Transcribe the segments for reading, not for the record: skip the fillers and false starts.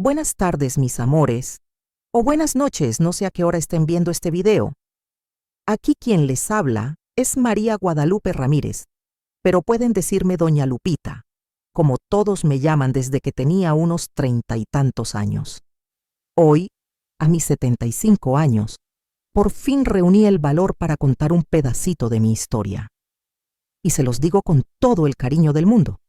Buenas tardes, mis amores. O buenas noches, no sé a qué hora estén viendo este video. Aquí quien les habla es María Guadalupe Ramírez, pero pueden decirme Doña Lupita, como todos me llaman desde que tenía unos 30 y tantos años. Hoy, a mis 75 años, por fin reuní el valor para contar un pedacito de mi historia. Y se los digo con todo el cariño del mundo.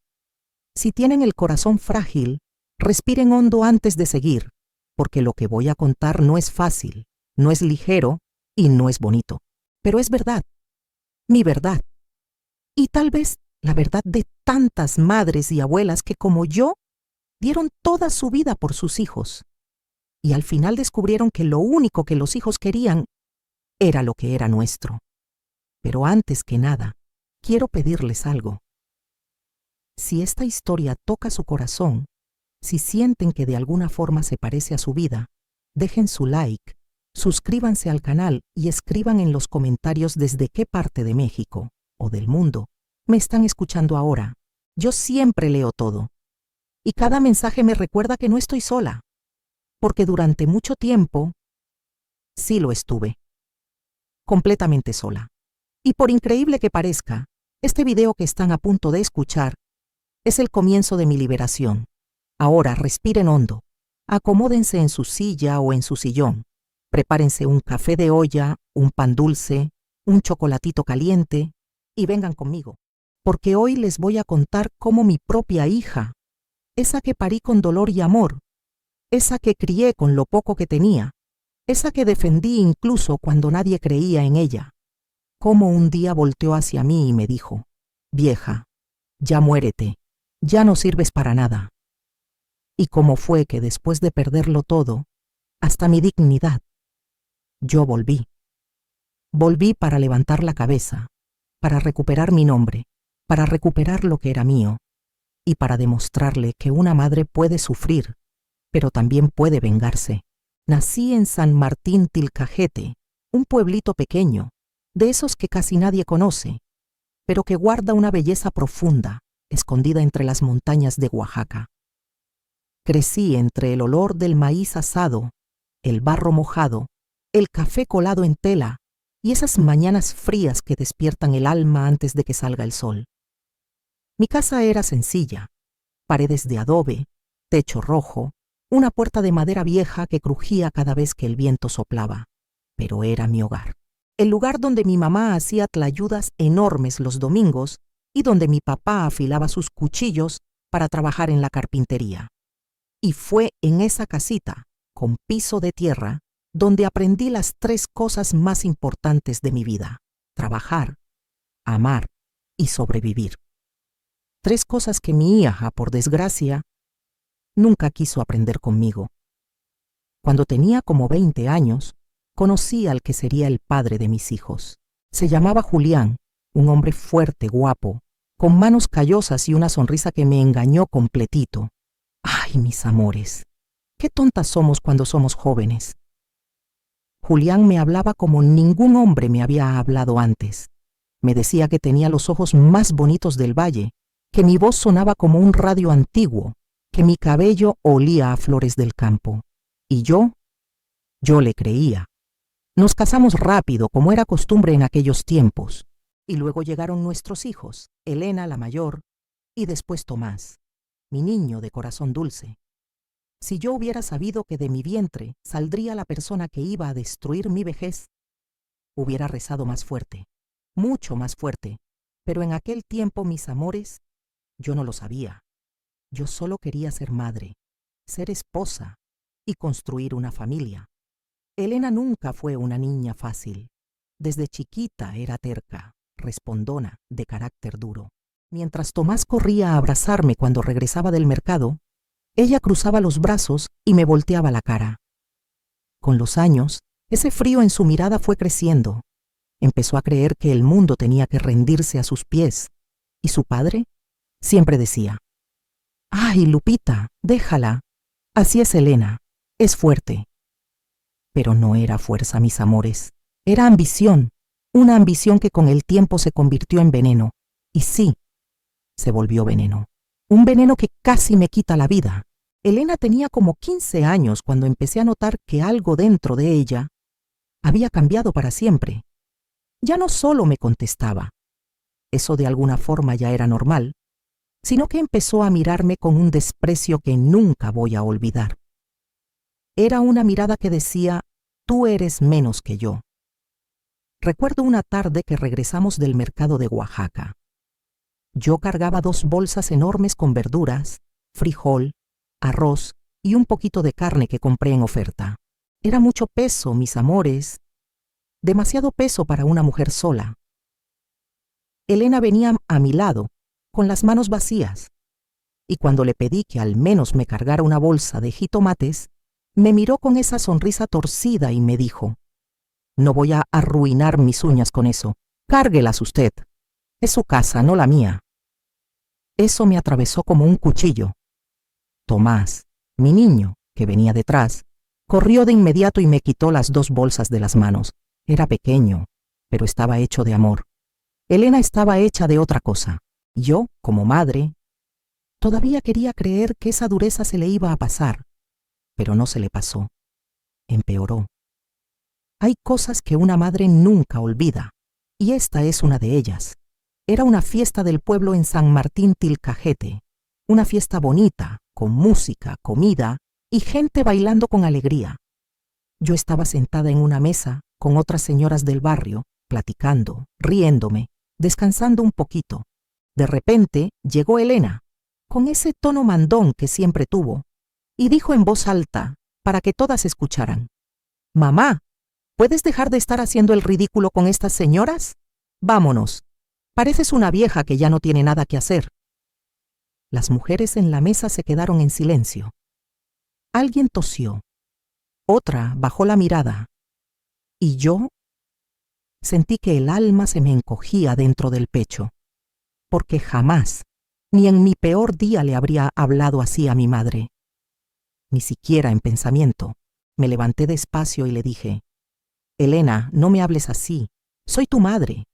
Si tienen el corazón frágil, respiren hondo antes de seguir, porque lo que voy a contar no es fácil, no es ligero y no es bonito. Pero es verdad, mi verdad. Y tal vez la verdad de tantas madres y abuelas que, como yo, dieron toda su vida por sus hijos. Y al final descubrieron que lo único que los hijos querían era lo que era nuestro. Pero antes que nada, quiero pedirles algo. Si esta historia toca su corazón, si sienten que de alguna forma se parece a su vida, dejen su like, suscríbanse al canal y escriban en los comentarios desde qué parte de México o del mundo me están escuchando ahora. Yo siempre leo todo. Y cada mensaje me recuerda que no estoy sola, porque durante mucho tiempo sí lo estuve. Completamente sola. Y por increíble que parezca, este video que están a punto de escuchar es el comienzo de mi liberación. Ahora respiren hondo, acomódense en su silla o en su sillón, prepárense un café de olla, un pan dulce, un chocolatito caliente y vengan conmigo, porque hoy les voy a contar cómo mi propia hija, esa que parí con dolor y amor, esa que crié con lo poco que tenía, esa que defendí incluso cuando nadie creía en ella, cómo un día volteó hacia mí y me dijo: «Vieja, ya muérete, ya no sirves para nada». Y cómo fue que después de perderlo todo, hasta mi dignidad, yo volví. Volví para levantar la cabeza, para recuperar mi nombre, para recuperar lo que era mío, y para demostrarle que una madre puede sufrir, pero también puede vengarse. Nací en San Martín Tilcajete, un pueblito pequeño, de esos que casi nadie conoce, pero que guarda una belleza profunda, escondida entre las montañas de Oaxaca. Crecí entre el olor del maíz asado, el barro mojado, el café colado en tela y esas mañanas frías que despiertan el alma antes de que salga el sol. Mi casa era sencilla, paredes de adobe, techo rojo, una puerta de madera vieja que crujía cada vez que el viento soplaba, pero era mi hogar. El lugar donde mi mamá hacía tlayudas enormes los domingos y donde mi papá afilaba sus cuchillos para trabajar en la carpintería. Y fue en esa casita, con piso de tierra, donde aprendí las 3 cosas más importantes de mi vida: trabajar, amar y sobrevivir. 3 cosas que mi hija, por desgracia, nunca quiso aprender conmigo. Cuando tenía como 20 años, conocí al que sería el padre de mis hijos. Se llamaba Julián, un hombre fuerte, guapo, con manos callosas y una sonrisa que me engañó completito. ¡Ay, mis amores! ¡Qué tontas somos cuando somos jóvenes! Julián me hablaba como ningún hombre me había hablado antes. Me decía que tenía los ojos más bonitos del valle, que mi voz sonaba como un radio antiguo, que mi cabello olía a flores del campo. Y yo le creía. Nos casamos rápido, como era costumbre en aquellos tiempos. Y luego llegaron nuestros hijos, Elena la mayor, y después Tomás, mi niño de corazón dulce. Si yo hubiera sabido que de mi vientre saldría la persona que iba a destruir mi vejez, hubiera rezado más fuerte, mucho más fuerte, pero en aquel tiempo, mis amores, yo no lo sabía. Yo solo quería ser madre, ser esposa y construir una familia. Elena nunca fue una niña fácil. Desde chiquita era terca, respondona, de carácter duro. Mientras Tomás corría a abrazarme cuando regresaba del mercado, ella cruzaba los brazos y me volteaba la cara. Con los años, ese frío en su mirada fue creciendo. Empezó a creer que el mundo tenía que rendirse a sus pies. Y su padre siempre decía: «Ay, Lupita, déjala. Así es Elena, es fuerte». Pero no era fuerza, mis amores. Era ambición, una ambición que con el tiempo se convirtió en veneno. Y sí, se volvió veneno. Un veneno que casi me quita la vida. Elena tenía como 15 años cuando empecé a notar que algo dentro de ella había cambiado para siempre. Ya no solo me contestaba, eso de alguna forma ya era normal, sino que empezó a mirarme con un desprecio que nunca voy a olvidar. Era una mirada que decía, tú eres menos que yo. Recuerdo una tarde que regresamos del mercado de Oaxaca. Yo cargaba 2 bolsas enormes con verduras, frijol, arroz y un poquito de carne que compré en oferta. Era mucho peso, mis amores, demasiado peso para una mujer sola. Elena venía a mi lado, con las manos vacías, y cuando le pedí que al menos me cargara una bolsa de jitomates, me miró con esa sonrisa torcida y me dijo, no voy a arruinar mis uñas con eso, cárguelas usted, es su casa, no la mía. Eso me atravesó como un cuchillo. Tomás, mi niño, que venía detrás, corrió de inmediato y me quitó las 2 bolsas de las manos. Era pequeño, pero estaba hecho de amor. Elena estaba hecha de otra cosa. Yo, como madre, todavía quería creer que esa dureza se le iba a pasar, pero no se le pasó. Empeoró. Hay cosas que una madre nunca olvida, y esta es una de ellas. Era una fiesta del pueblo en San Martín Tilcajete, una fiesta bonita, con música, comida y gente bailando con alegría. Yo estaba sentada en una mesa con otras señoras del barrio, platicando, riéndome, descansando un poquito. De repente llegó Elena, con ese tono mandón que siempre tuvo, y dijo en voz alta, para que todas escucharan, «Mamá, ¿puedes dejar de estar haciendo el ridículo con estas señoras? Vámonos, pareces una vieja que ya no tiene nada que hacer». Las mujeres en la mesa se quedaron en silencio. Alguien tosió, otra bajó la mirada, y yo sentí que el alma se me encogía dentro del pecho, porque jamás, ni en mi peor día le habría hablado así a mi madre. Ni siquiera en pensamiento. Me levanté despacio y le dije, «Elena, no me hables así, soy tu madre».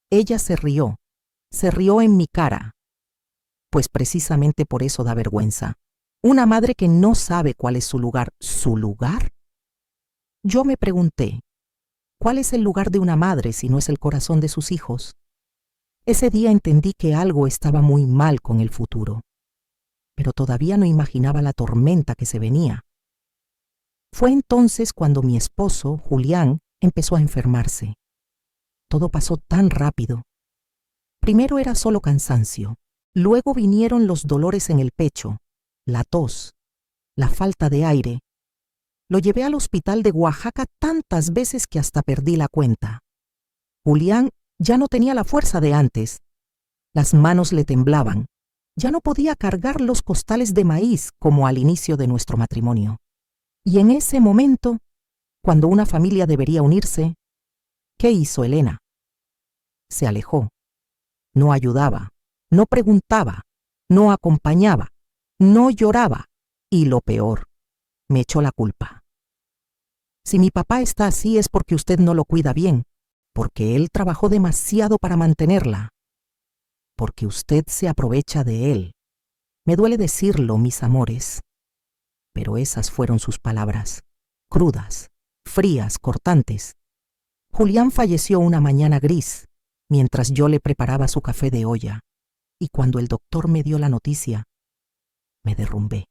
Ella se rió en mi cara, pues precisamente por eso da vergüenza. Una madre que no sabe cuál es su lugar. ¿Su lugar? Yo me pregunté, ¿cuál es el lugar de una madre si no es el corazón de sus hijos? Ese día entendí que algo estaba muy mal con el futuro, pero todavía no imaginaba la tormenta que se venía. Fue entonces cuando mi esposo, Julián, empezó a enfermarse. Todo pasó tan rápido. Primero era solo cansancio, luego vinieron los dolores en el pecho, la tos, la falta de aire. Lo llevé al hospital de Oaxaca tantas veces que hasta perdí la cuenta. Julián ya no tenía la fuerza de antes. Las manos le temblaban. Ya no podía cargar los costales de maíz como al inicio de nuestro matrimonio. Y en ese momento, cuando una familia debería unirse, ¿qué hizo Elena? Se alejó. No ayudaba, no preguntaba, no acompañaba, no lloraba. Y lo peor, me echó la culpa. Si mi papá está así es porque usted no lo cuida bien, porque él trabajó demasiado para mantenerla, porque usted se aprovecha de él. Me duele decirlo, mis amores, pero esas fueron sus palabras, crudas, frías, cortantes. Julián falleció una mañana gris, mientras yo le preparaba su café de olla, y cuando el doctor me dio la noticia, me derrumbé.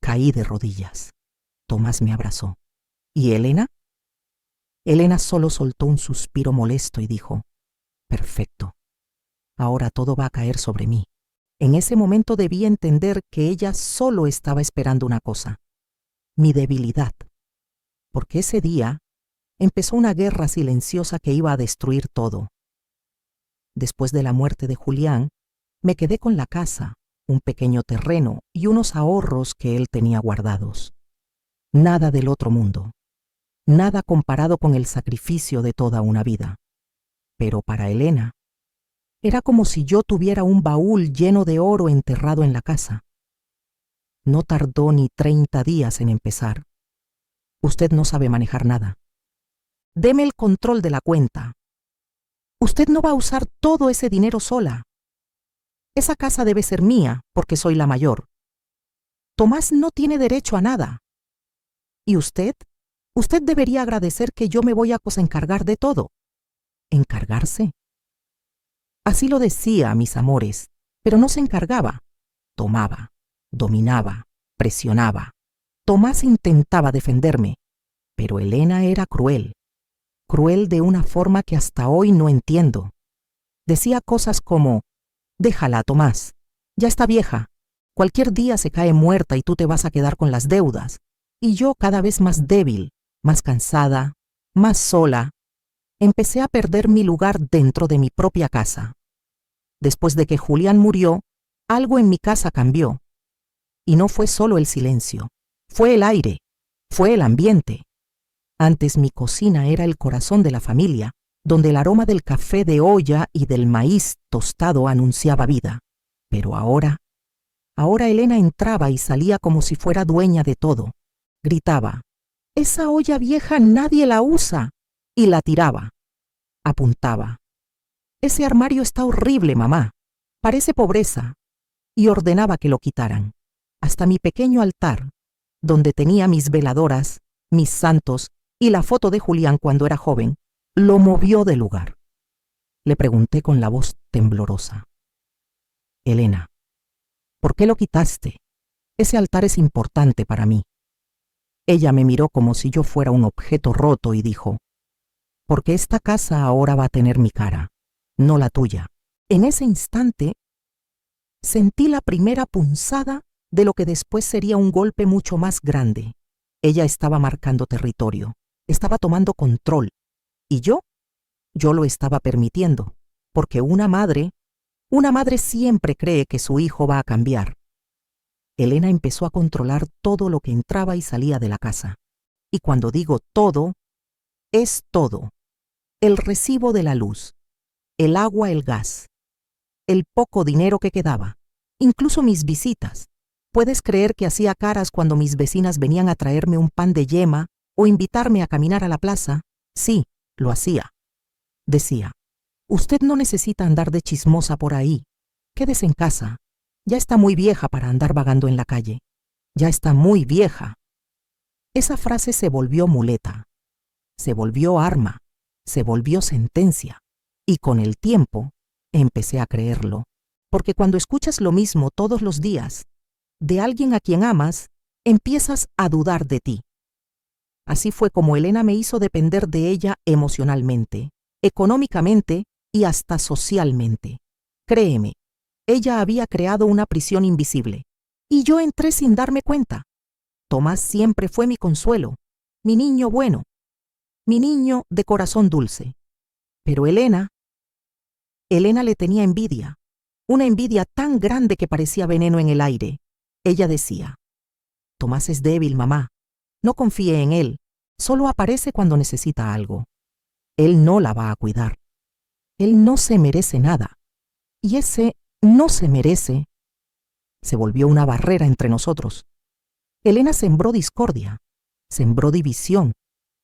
Caí de rodillas. Tomás me abrazó. ¿Y Elena? Elena solo soltó un suspiro molesto y dijo, «Perfecto. Ahora todo va a caer sobre mí». En ese momento debí entender que ella solo estaba esperando una cosa, mi debilidad, porque ese día empezó una guerra silenciosa que iba a destruir todo. Después de la muerte de Julián, me quedé con la casa, un pequeño terreno y unos ahorros que él tenía guardados. Nada del otro mundo, nada comparado con el sacrificio de toda una vida. Pero para Elena, era como si yo tuviera un baúl lleno de oro enterrado en la casa. No tardó ni 30 días en empezar. Usted no sabe manejar nada. Deme el control de la cuenta. Usted no va a usar todo ese dinero sola. Esa casa debe ser mía porque soy la mayor. Tomás no tiene derecho a nada. ¿Y usted? Usted debería agradecer que yo me voy a encargar de todo. ¿Encargarse? Así lo decía, mis amores, pero no se encargaba. Tomaba, dominaba, presionaba. Tomás intentaba defenderme, pero Elena era cruel. Cruel de una forma que hasta hoy no entiendo. Decía cosas como: déjala, Tomás, ya está vieja. Cualquier día se cae muerta y tú te vas a quedar con las deudas. Y yo, cada vez más débil, más cansada, más sola, empecé a perder mi lugar dentro de mi propia casa. Después de que Julián murió, algo en mi casa cambió. Y no fue solo el silencio, fue el aire, fue el ambiente. Antes mi cocina era el corazón de la familia, donde el aroma del café de olla y del maíz tostado anunciaba vida. Pero ahora Elena entraba y salía como si fuera dueña de todo. Gritaba: «Esa olla vieja nadie la usa», y la tiraba. Apuntaba: «Ese armario está horrible, mamá, parece pobreza», y ordenaba que lo quitaran. Hasta mi pequeño altar, donde tenía mis veladoras, mis santos y la foto de Julián cuando era joven, lo movió del lugar. Le pregunté con la voz temblorosa: «Elena, ¿por qué lo quitaste? Ese altar es importante para mí». Ella me miró como si yo fuera un objeto roto y dijo: «Porque esta casa ahora va a tener mi cara, no la tuya». En ese instante sentí la primera punzada de lo que después sería un golpe mucho más grande. Ella estaba marcando territorio, estaba tomando control, y yo lo estaba permitiendo, porque una madre siempre cree que su hijo va a cambiar. Elena empezó a controlar todo lo que entraba y salía de la casa. Y cuando digo todo, es todo. El recibo de la luz, el agua, el gas, el poco dinero que quedaba, incluso mis visitas. ¿Puedes creer que hacía caras cuando mis vecinas venían a traerme un pan de yema o invitarme a caminar a la plaza? Sí, lo hacía. Decía: «Usted no necesita andar de chismosa por ahí. Quédese en casa. Ya está muy vieja para andar vagando en la calle. Ya está muy vieja». Esa frase se volvió muleta, se volvió arma, se volvió sentencia. Y con el tiempo empecé a creerlo. Porque cuando escuchas lo mismo todos los días de alguien a quien amas, empiezas a dudar de ti. Así fue como Elena me hizo depender de ella emocionalmente, económicamente y hasta socialmente. Créeme, ella había creado una prisión invisible, y yo entré sin darme cuenta. Tomás siempre fue mi consuelo, mi niño bueno, mi niño de corazón dulce. Pero Elena le tenía envidia, una envidia tan grande que parecía veneno en el aire. Ella decía: «Tomás es débil, mamá. No confíe en él. Solo aparece cuando necesita algo. Él no la va a cuidar. Él no se merece nada». Y ese «no se merece» se volvió una barrera entre nosotros. Elena sembró discordia, sembró división,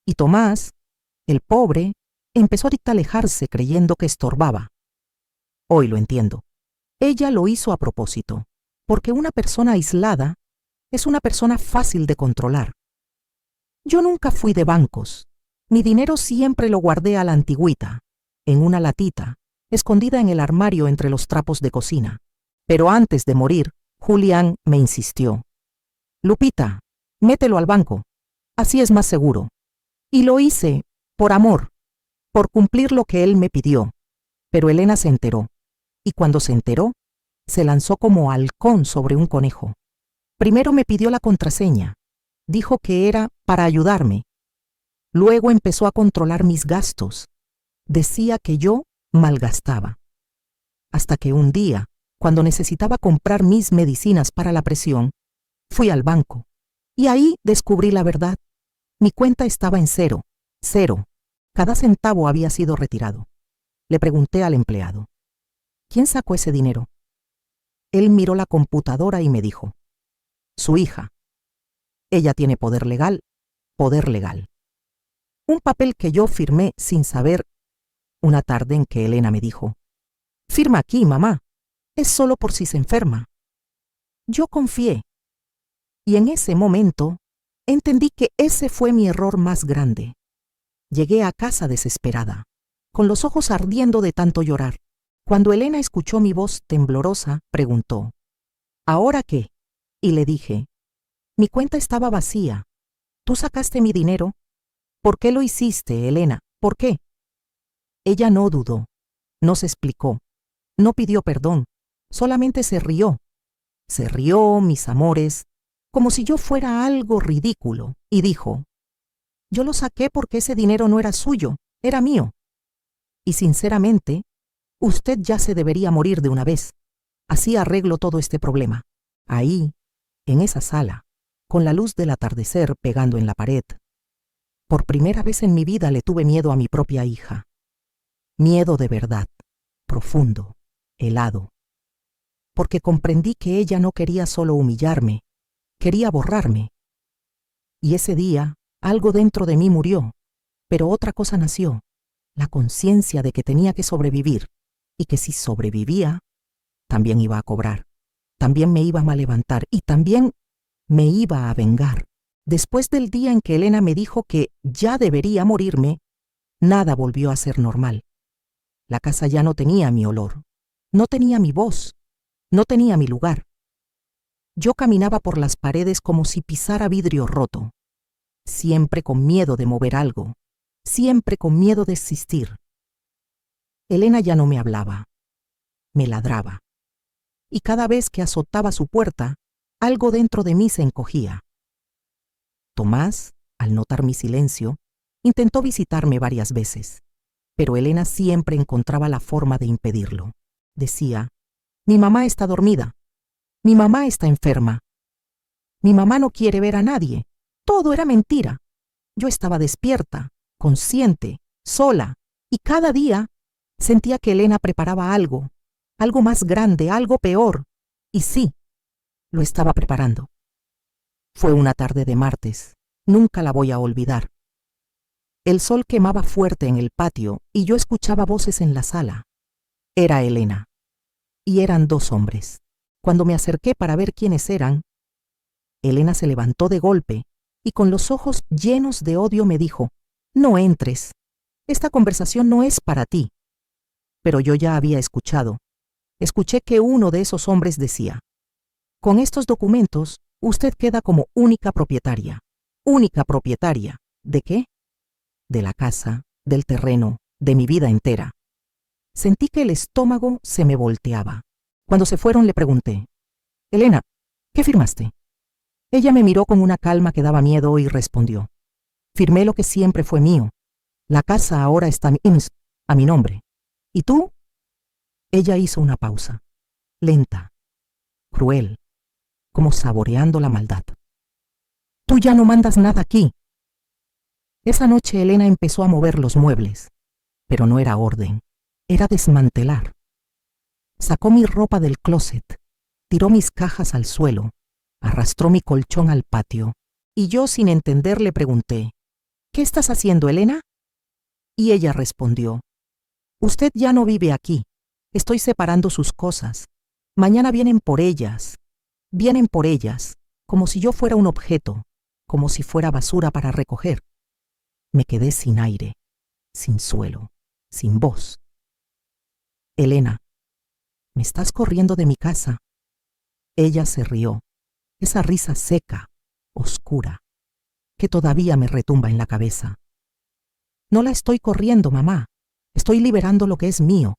y Tomás, el pobre, empezó a alejarse creyendo que estorbaba. Hoy lo entiendo. Ella lo hizo a propósito, porque una persona aislada es una persona fácil de controlar. Yo nunca fui de bancos. Mi dinero siempre lo guardé a la antigüita, en una latita, escondida en el armario entre los trapos de cocina. Pero antes de morir, Julián me insistió: «Lupita, mételo al banco. Así es más seguro». Y lo hice, por amor, por cumplir lo que él me pidió. Pero Elena se enteró, y cuando se enteró, se lanzó como halcón sobre un conejo. Primero me pidió la contraseña. Dijo que era para ayudarme. Luego empezó a controlar mis gastos. Decía que yo malgastaba. Hasta que un día, cuando necesitaba comprar mis medicinas para la presión, fui al banco. Y ahí descubrí la verdad. Mi cuenta estaba en cero. Cada centavo había sido retirado. Le pregunté al empleado: «¿Quién sacó ese dinero?». Él miró la computadora y me dijo: «Su hija. Ella tiene poder legal. Un papel que yo firmé sin saber, una tarde en que Elena me dijo: «Firma aquí, mamá. Es solo por si se enferma». Yo confié. Y en ese momento, entendí que ese fue mi error más grande. Llegué a casa desesperada, con los ojos ardiendo de tanto llorar. Cuando Elena escuchó mi voz temblorosa, preguntó, ¿ahora qué? Y le dije, mi cuenta estaba vacía. ¿Tú sacaste mi dinero? ¿Por qué lo hiciste, Elena? ¿Por qué? Ella no dudó, no se explicó, no pidió perdón, solamente se rió. Se rió, mis amores, como si yo fuera algo ridículo, y dijo, yo lo saqué porque ese dinero no era suyo, era mío. Y sinceramente, usted ya se debería morir de una vez. Así arreglo todo este problema. Ahí, en esa sala, con la luz del atardecer pegando en la pared, por primera vez en mi vida le tuve miedo a mi propia hija. Miedo de verdad, profundo, helado. Porque comprendí que ella no quería solo humillarme, quería borrarme. Y ese día, algo dentro de mí murió, pero otra cosa nació, la conciencia de que tenía que sobrevivir, y que si sobrevivía, también iba a cobrar, también me iba a levantar y también me iba a vengar. Después del día en que Elena me dijo que ya debería morirme, nada volvió a ser normal. La casa ya no tenía mi olor, no tenía mi voz, no tenía mi lugar. Yo caminaba por las paredes como si pisara vidrio roto, siempre con miedo de mover algo, siempre con miedo de existir. Elena ya no me hablaba, me ladraba, y cada vez que azotaba su puerta, algo dentro de mí se encogía. Tomás, al notar mi silencio, intentó visitarme varias veces, pero Elena siempre encontraba la forma de impedirlo. Decía, mi mamá está dormida, mi mamá está enferma, mi mamá no quiere ver a nadie, todo era mentira. Yo estaba despierta, consciente, sola, y cada día sentía que Elena preparaba algo, algo más grande, algo peor, y sí, lo estaba preparando. Fue una tarde de martes, nunca la voy a olvidar. El sol quemaba fuerte en el patio y yo escuchaba voces en la sala. Era Elena. Y eran dos hombres. Cuando me acerqué para ver quiénes eran, Elena se levantó de golpe y con los ojos llenos de odio me dijo, no entres, esta conversación no es para ti. Pero yo ya había escuchado. Escuché que uno de esos hombres decía, con estos documentos, usted queda como única propietaria. Única propietaria. ¿De qué? De la casa, del terreno, de mi vida entera. Sentí que el estómago se me volteaba. Cuando se fueron le pregunté, Elena, ¿qué firmaste? Ella me miró con una calma que daba miedo y respondió, firmé lo que siempre fue mío. La casa ahora está a mi nombre. ¿Y tú? Ella hizo una pausa, lenta, cruel, como saboreando la maldad. Tú ya no mandas nada aquí. Esa noche Elena empezó a mover los muebles, pero no era orden, era desmantelar. Sacó mi ropa del closet, tiró mis cajas al suelo, arrastró mi colchón al patio, y yo sin entender le pregunté, ¿qué estás haciendo, Elena? Y ella respondió, usted ya no vive aquí, estoy separando sus cosas, mañana vienen por ellas, como si yo fuera un objeto, como si fuera basura para recoger. Me quedé sin aire, sin suelo, sin voz. Elena, ¿me estás corriendo de mi casa? Ella se rió, esa risa seca, oscura, que todavía me retumba en la cabeza. No la estoy corriendo, mamá. Estoy liberando lo que es mío.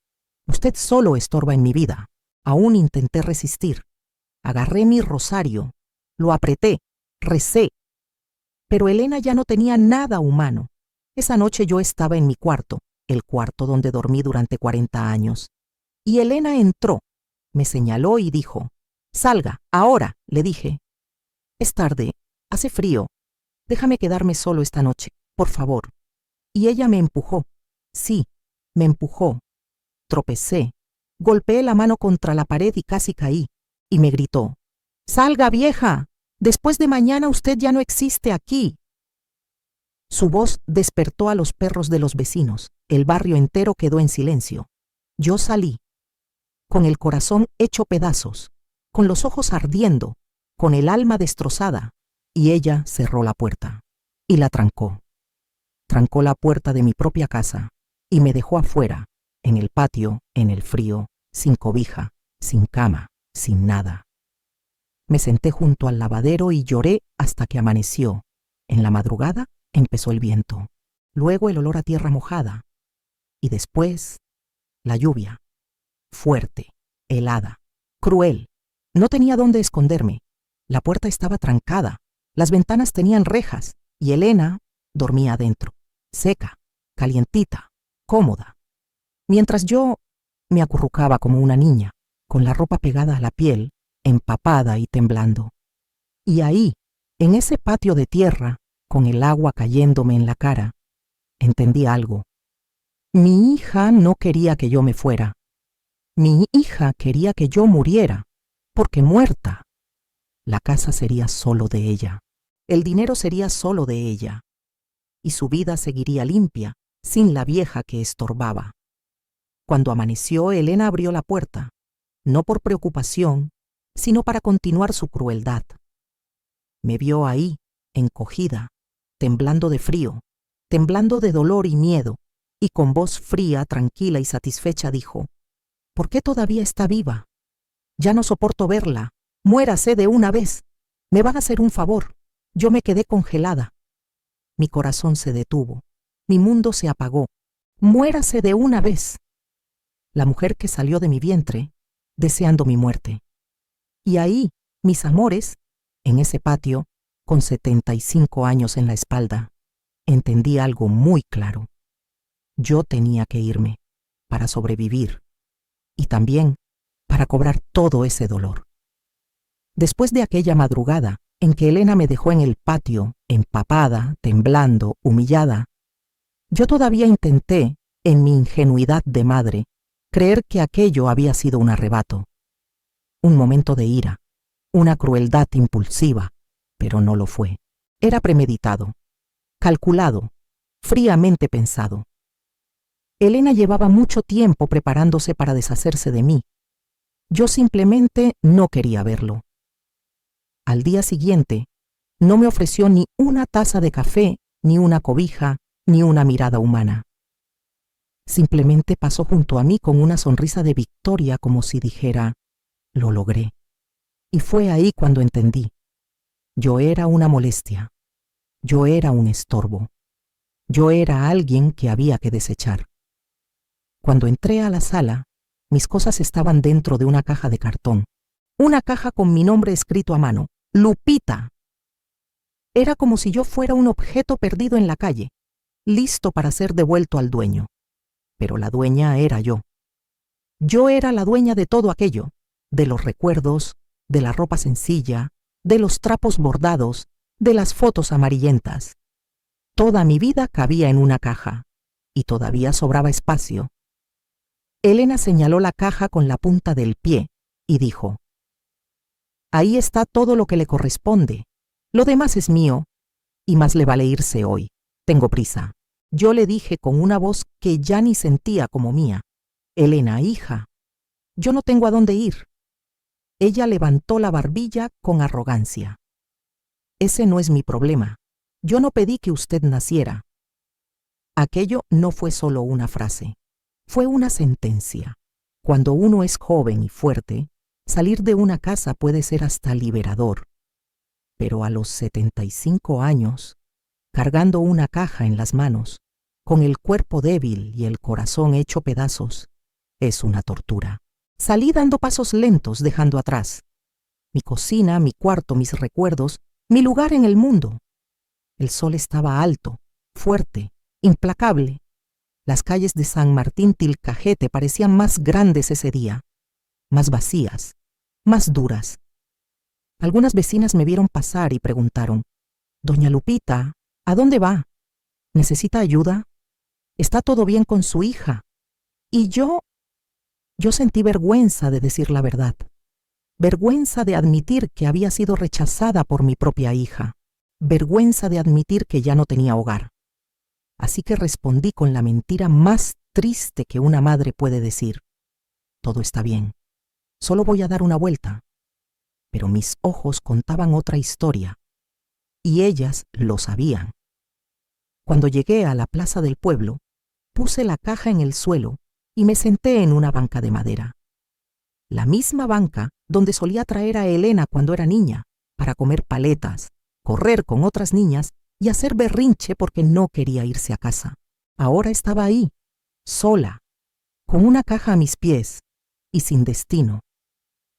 Usted solo estorba en mi vida. Aún intenté resistir. Agarré mi rosario, lo apreté, recé. Pero Elena ya no tenía nada humano. Esa noche yo estaba en mi cuarto, el cuarto donde dormí durante 40 años. Y Elena entró, me señaló y dijo, salga, ahora, le dije. Es tarde, hace frío. Déjame quedarme solo esta noche, por favor. Y ella me empujó. Sí, me empujó. Tropecé. Golpeé la mano contra la pared y casi caí. Y me gritó, salga, vieja. Después de mañana usted ya no existe aquí. Su voz despertó a los perros de los vecinos. El barrio entero quedó en silencio. Yo salí, con el corazón hecho pedazos, con los ojos ardiendo, con el alma destrozada, y ella cerró la puerta y la trancó. Trancó la puerta de mi propia casa y me dejó afuera, en el patio, en el frío, sin cobija, sin cama, sin nada. Me senté junto al lavadero y lloré hasta que amaneció. En la madrugada empezó el viento, luego el olor a tierra mojada y después la lluvia, fuerte, helada, cruel. No tenía dónde esconderme. La puerta estaba trancada, las ventanas tenían rejas y Elena dormía adentro, seca, calientita, cómoda. Mientras yo me acurrucaba como una niña, con la ropa pegada a la piel, empapada y temblando. Y ahí, en ese patio de tierra, con el agua cayéndome en la cara, entendí algo. Mi hija no quería que yo me fuera. Mi hija quería que yo muriera, porque muerta, la casa sería solo de ella, el dinero sería solo de ella, y su vida seguiría limpia, sin la vieja que estorbaba. Cuando amaneció, Elena abrió la puerta, no por preocupación, sino para continuar su crueldad. Me vio ahí, encogida, temblando de frío, temblando de dolor y miedo, y con voz fría, tranquila y satisfecha dijo: ¿por qué todavía está viva? Ya no soporto verla. Muérase de una vez. Me van a hacer un favor. Yo me quedé congelada. Mi corazón se detuvo. Mi mundo se apagó. Muérase de una vez. La mujer que salió de mi vientre, deseando mi muerte. Y ahí, mis amores, en ese patio, con 75 años en la espalda, entendí algo muy claro. Yo tenía que irme para sobrevivir y también para cobrar todo ese dolor. Después de aquella madrugada en que Elena me dejó en el patio, empapada, temblando, humillada, yo todavía intenté, en mi ingenuidad de madre, creer que aquello había sido un arrebato, un momento de ira, una crueldad impulsiva, pero no lo fue. Era premeditado, calculado, fríamente pensado. Elena llevaba mucho tiempo preparándose para deshacerse de mí. Yo simplemente no quería verlo. Al día siguiente, no me ofreció ni una taza de café, ni una cobija, ni una mirada humana. Simplemente pasó junto a mí con una sonrisa de victoria, como si dijera: lo logré. Y fue ahí cuando entendí. Yo era una molestia. Yo era un estorbo. Yo era alguien que había que desechar. Cuando entré a la sala, mis cosas estaban dentro de una caja de cartón. Una caja con mi nombre escrito a mano: Lupita. Era como si yo fuera un objeto perdido en la calle, listo para ser devuelto al dueño. Pero la dueña era yo. Yo era la dueña de todo aquello, de los recuerdos, de la ropa sencilla, de los trapos bordados, de las fotos amarillentas. Toda mi vida cabía en una caja, y todavía sobraba espacio. Elena señaló la caja con la punta del pie y dijo: ahí está todo lo que le corresponde. Lo demás es mío, y más le vale irse hoy. Tengo prisa. Yo le dije con una voz que ya ni sentía como mía: Elena, hija, yo no tengo a dónde ir. Ella levantó la barbilla con arrogancia. Ese no es mi problema. Yo no pedí que usted naciera. Aquello no fue solo una frase, fue una sentencia. Cuando uno es joven y fuerte, salir de una casa puede ser hasta liberador. Pero a los 75 años, cargando una caja en las manos, con el cuerpo débil y el corazón hecho pedazos, es una tortura. Salí dando pasos lentos, dejando atrás mi cocina, mi cuarto, mis recuerdos, mi lugar en el mundo. El sol estaba alto, fuerte, implacable. Las calles de San Martín Tilcajete parecían más grandes ese día, más vacías, más duras. Algunas vecinas me vieron pasar y preguntaron: Doña Lupita, ¿a dónde va? ¿Necesita ayuda? ¿Está todo bien con su hija? Y yo sentí vergüenza de decir la verdad, vergüenza de admitir que había sido rechazada por mi propia hija, vergüenza de admitir que ya no tenía hogar. Así que respondí con la mentira más triste que una madre puede decir: todo está bien, solo voy a dar una vuelta. pero mis ojos contaban otra historia, y ellas lo sabían. Cuando llegué a la plaza del pueblo, puse la caja en el suelo y me senté en una banca de madera. La misma banca donde solía traer a Elena cuando era niña, para comer paletas, correr con otras niñas y hacer berrinche porque no quería irse a casa. Ahora estaba ahí, sola, con una caja a mis pies y sin destino.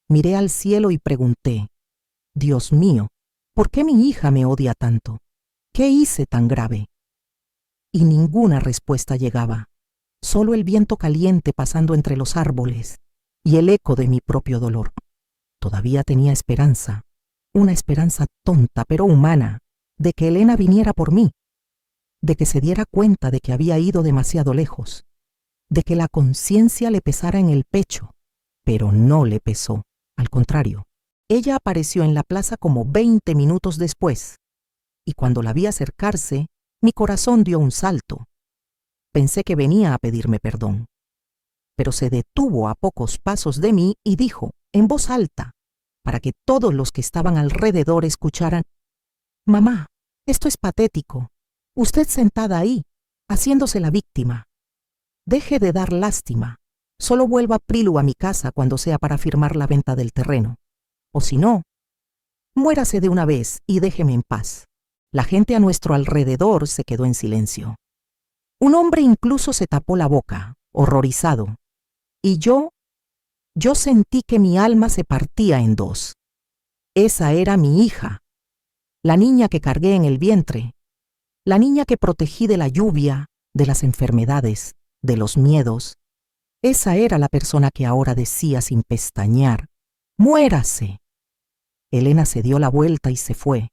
Miré al cielo y pregunté: Dios mío, ¿por qué mi hija me odia tanto? ¿Qué hice tan grave? Y ninguna respuesta llegaba, solo el viento caliente pasando entre los árboles y el eco de mi propio dolor. Todavía tenía esperanza, una esperanza tonta pero humana, de que Elena viniera por mí, de que se diera cuenta de que había ido demasiado lejos, de que la conciencia le pesara en el pecho, pero no le pesó. Al contrario, ella apareció en la plaza como 20 minutos después, y cuando la vi acercarse, mi corazón dio un salto. Pensé que venía a pedirme perdón, pero se detuvo a pocos pasos de mí y dijo, en voz alta, para que todos los que estaban alrededor escucharan: «Mamá, esto es patético. Usted sentada ahí, haciéndose la víctima. Deje de dar lástima. Solo vuelva Prilu a mi casa cuando sea para firmar la venta del terreno. O si no, muérase de una vez y déjeme en paz». La gente a nuestro alrededor se quedó en silencio. Un hombre incluso se tapó la boca, horrorizado. Y yo sentí que mi alma se partía en dos. Esa era mi hija, la niña que cargué en el vientre, la niña que protegí de la lluvia, de las enfermedades, de los miedos. Esa era la persona que ahora decía sin pestañear: «¡Muérase!». Elena se dio la vuelta y se fue,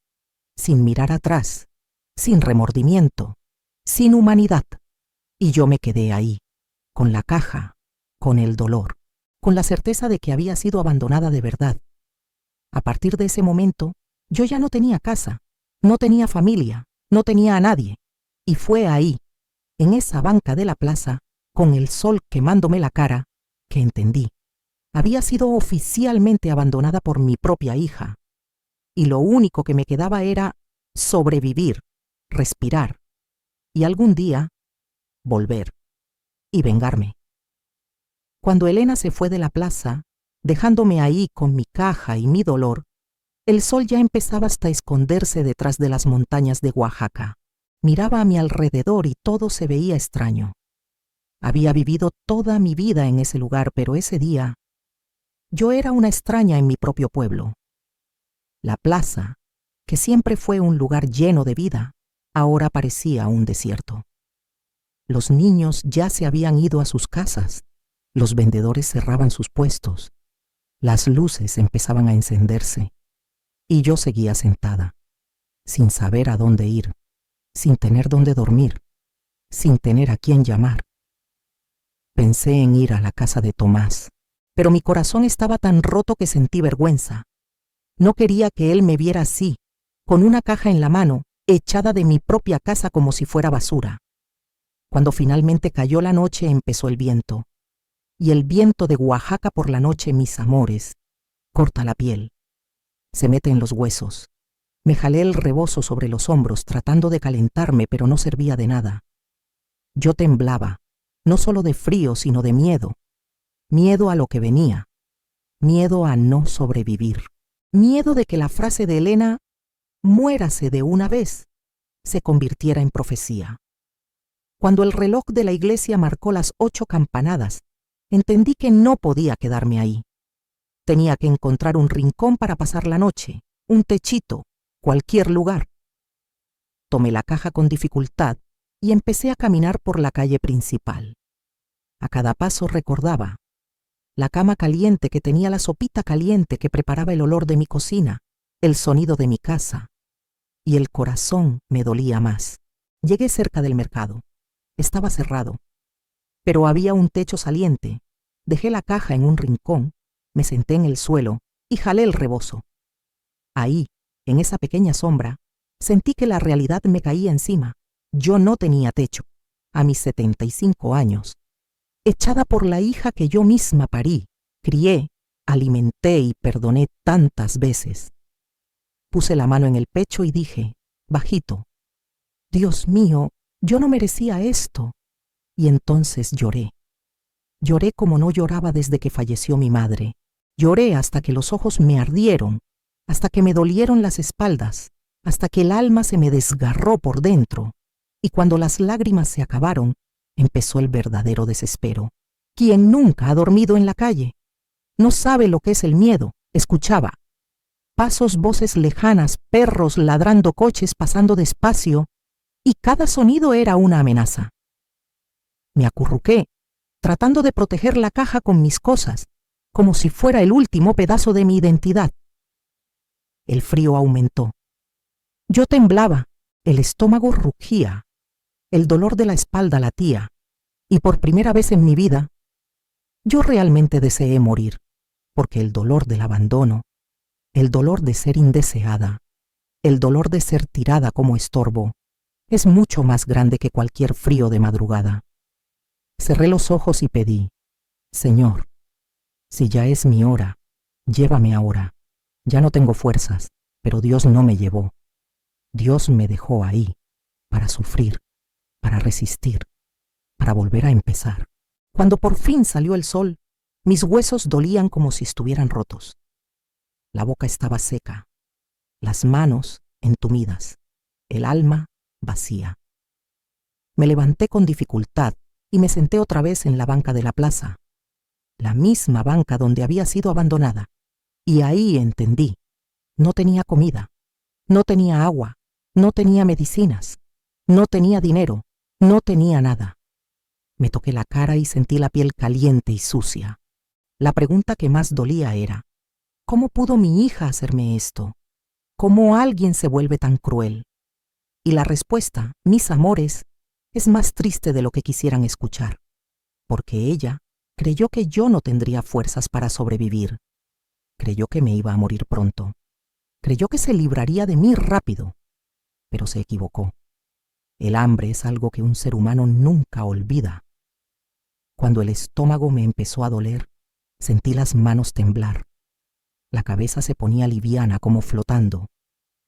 sin mirar atrás, sin remordimiento, sin humanidad. Y yo me quedé ahí, con la caja, con el dolor, con la certeza de que había sido abandonada de verdad. A partir de ese momento, yo ya no tenía casa, no tenía familia, no tenía a nadie. Y fue ahí, en esa banca de la plaza, con el sol quemándome la cara, que entendí. Había sido oficialmente abandonada por mi propia hija. Y lo único que me quedaba era sobrevivir, respirar, y algún día volver y vengarme. Cuando Elena se fue de la plaza, dejándome ahí con mi caja y mi dolor, el sol ya empezaba hasta esconderse detrás de las montañas de Oaxaca. Miraba a mi alrededor y todo se veía extraño. Había vivido toda mi vida en ese lugar, pero ese día yo era una extraña en mi propio pueblo. La plaza, que siempre fue un lugar lleno de vida, ahora parecía un desierto. Los niños ya se habían ido a sus casas, los vendedores cerraban sus puestos, las luces empezaban a encenderse, y yo seguía sentada, sin saber a dónde ir, sin tener dónde dormir, sin tener a quién llamar. Pensé en ir a la casa de Tomás, pero mi corazón estaba tan roto que sentí vergüenza. No quería que él me viera así, con una caja en la mano, echada de mi propia casa como si fuera basura. Cuando finalmente cayó la noche, empezó el viento. Y el viento de Oaxaca por la noche, mis amores, corta la piel, se mete en los huesos. Me jalé el rebozo sobre los hombros tratando de calentarme, pero no servía de nada. Yo temblaba, no solo de frío, sino de miedo. Miedo a lo que venía. Miedo a no sobrevivir. Miedo de que la frase de Elena, «muérase de una vez», se convirtiera en profecía. Cuando el reloj de la iglesia marcó las 8 campanadas, entendí que no podía quedarme ahí. Tenía que encontrar un rincón para pasar la noche, un techito, cualquier lugar. Tomé la caja con dificultad y empecé a caminar por la calle principal. A cada paso recordaba la cama caliente que tenía, la sopita caliente que preparaba, el olor de mi cocina, el sonido de mi casa. Y el corazón me dolía más. Llegué cerca del mercado. Estaba cerrado, pero había un techo saliente. Dejé la caja en un rincón, me senté en el suelo y jalé el rebozo. Ahí, en esa pequeña sombra, sentí que la realidad me caía encima. Yo no tenía techo, a mis 75 años. Echada por la hija que yo misma parí, crié alimenté y perdoné tantas veces. Puse la mano en el pecho y dije, bajito, Dios mío, yo no merecía esto. Y entonces lloré. Lloré como no lloraba desde que falleció mi madre. Lloré hasta que los ojos me ardieron, hasta que me dolieron las espaldas, hasta que el alma se me desgarró por dentro. Y cuando las lágrimas se acabaron, empezó el verdadero desespero. ¿Quién nunca ha dormido en la calle? No sabe lo que es el miedo. Escuchaba pasos, voces lejanas, perros ladrando, coches pasando despacio, y cada sonido era una amenaza. Me acurruqué, tratando de proteger la caja con mis cosas, como si fuera el último pedazo de mi identidad. El frío aumentó. Yo temblaba, el estómago rugía, el dolor de la espalda latía, y por primera vez en mi vida, yo realmente deseé morir, porque el dolor del abandono, el dolor de ser indeseada, el dolor de ser tirada como estorbo, es mucho más grande que cualquier frío de madrugada. Cerré los ojos y pedí, Señor, si ya es mi hora, llévame ahora. Ya no tengo fuerzas, pero Dios no me llevó. Dios me dejó ahí, para sufrir, para resistir, para volver a empezar. Cuando por fin salió el sol, mis huesos dolían como si estuvieran rotos. La boca estaba seca, las manos entumidas, el alma vacía. Me levanté con dificultad y me senté otra vez en la banca de la plaza, la misma banca donde había sido abandonada, y ahí entendí, no tenía comida, no tenía agua, no tenía medicinas, no tenía dinero, no tenía nada. Me toqué la cara y sentí la piel caliente y sucia. La pregunta que más dolía era, ¿cómo pudo mi hija hacerme esto? ¿Cómo alguien se vuelve tan cruel? Y la respuesta, mis amores, es más triste de lo que quisieran escuchar, porque ella creyó que yo no tendría fuerzas para sobrevivir. Creyó que me iba a morir pronto. Creyó que se libraría de mí rápido, pero se equivocó. El hambre es algo que un ser humano nunca olvida. Cuando el estómago me empezó a doler, sentí las manos temblar. La cabeza se ponía liviana como flotando,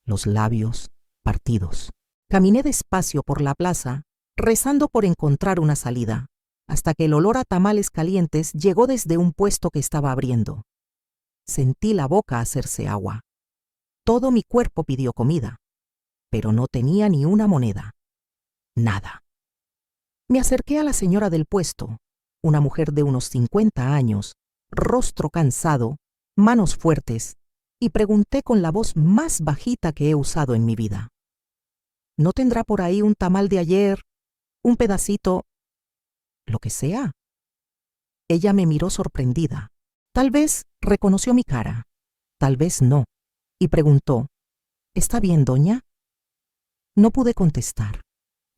los labios partidos. Caminé despacio por la plaza, rezando por encontrar una salida, hasta que el olor a tamales calientes llegó desde un puesto que estaba abriendo. Sentí la boca hacerse agua. Todo mi cuerpo pidió comida, pero no tenía ni una moneda. Nada. Me acerqué a la señora del puesto, una mujer de unos 50 años, rostro cansado, manos fuertes, y pregunté con la voz más bajita que he usado en mi vida. ¿No tendrá por ahí un tamal de ayer, un pedacito, lo que sea? Ella me miró sorprendida. Tal vez reconoció mi cara, tal vez no, y preguntó, ¿está bien, doña? No pude contestar.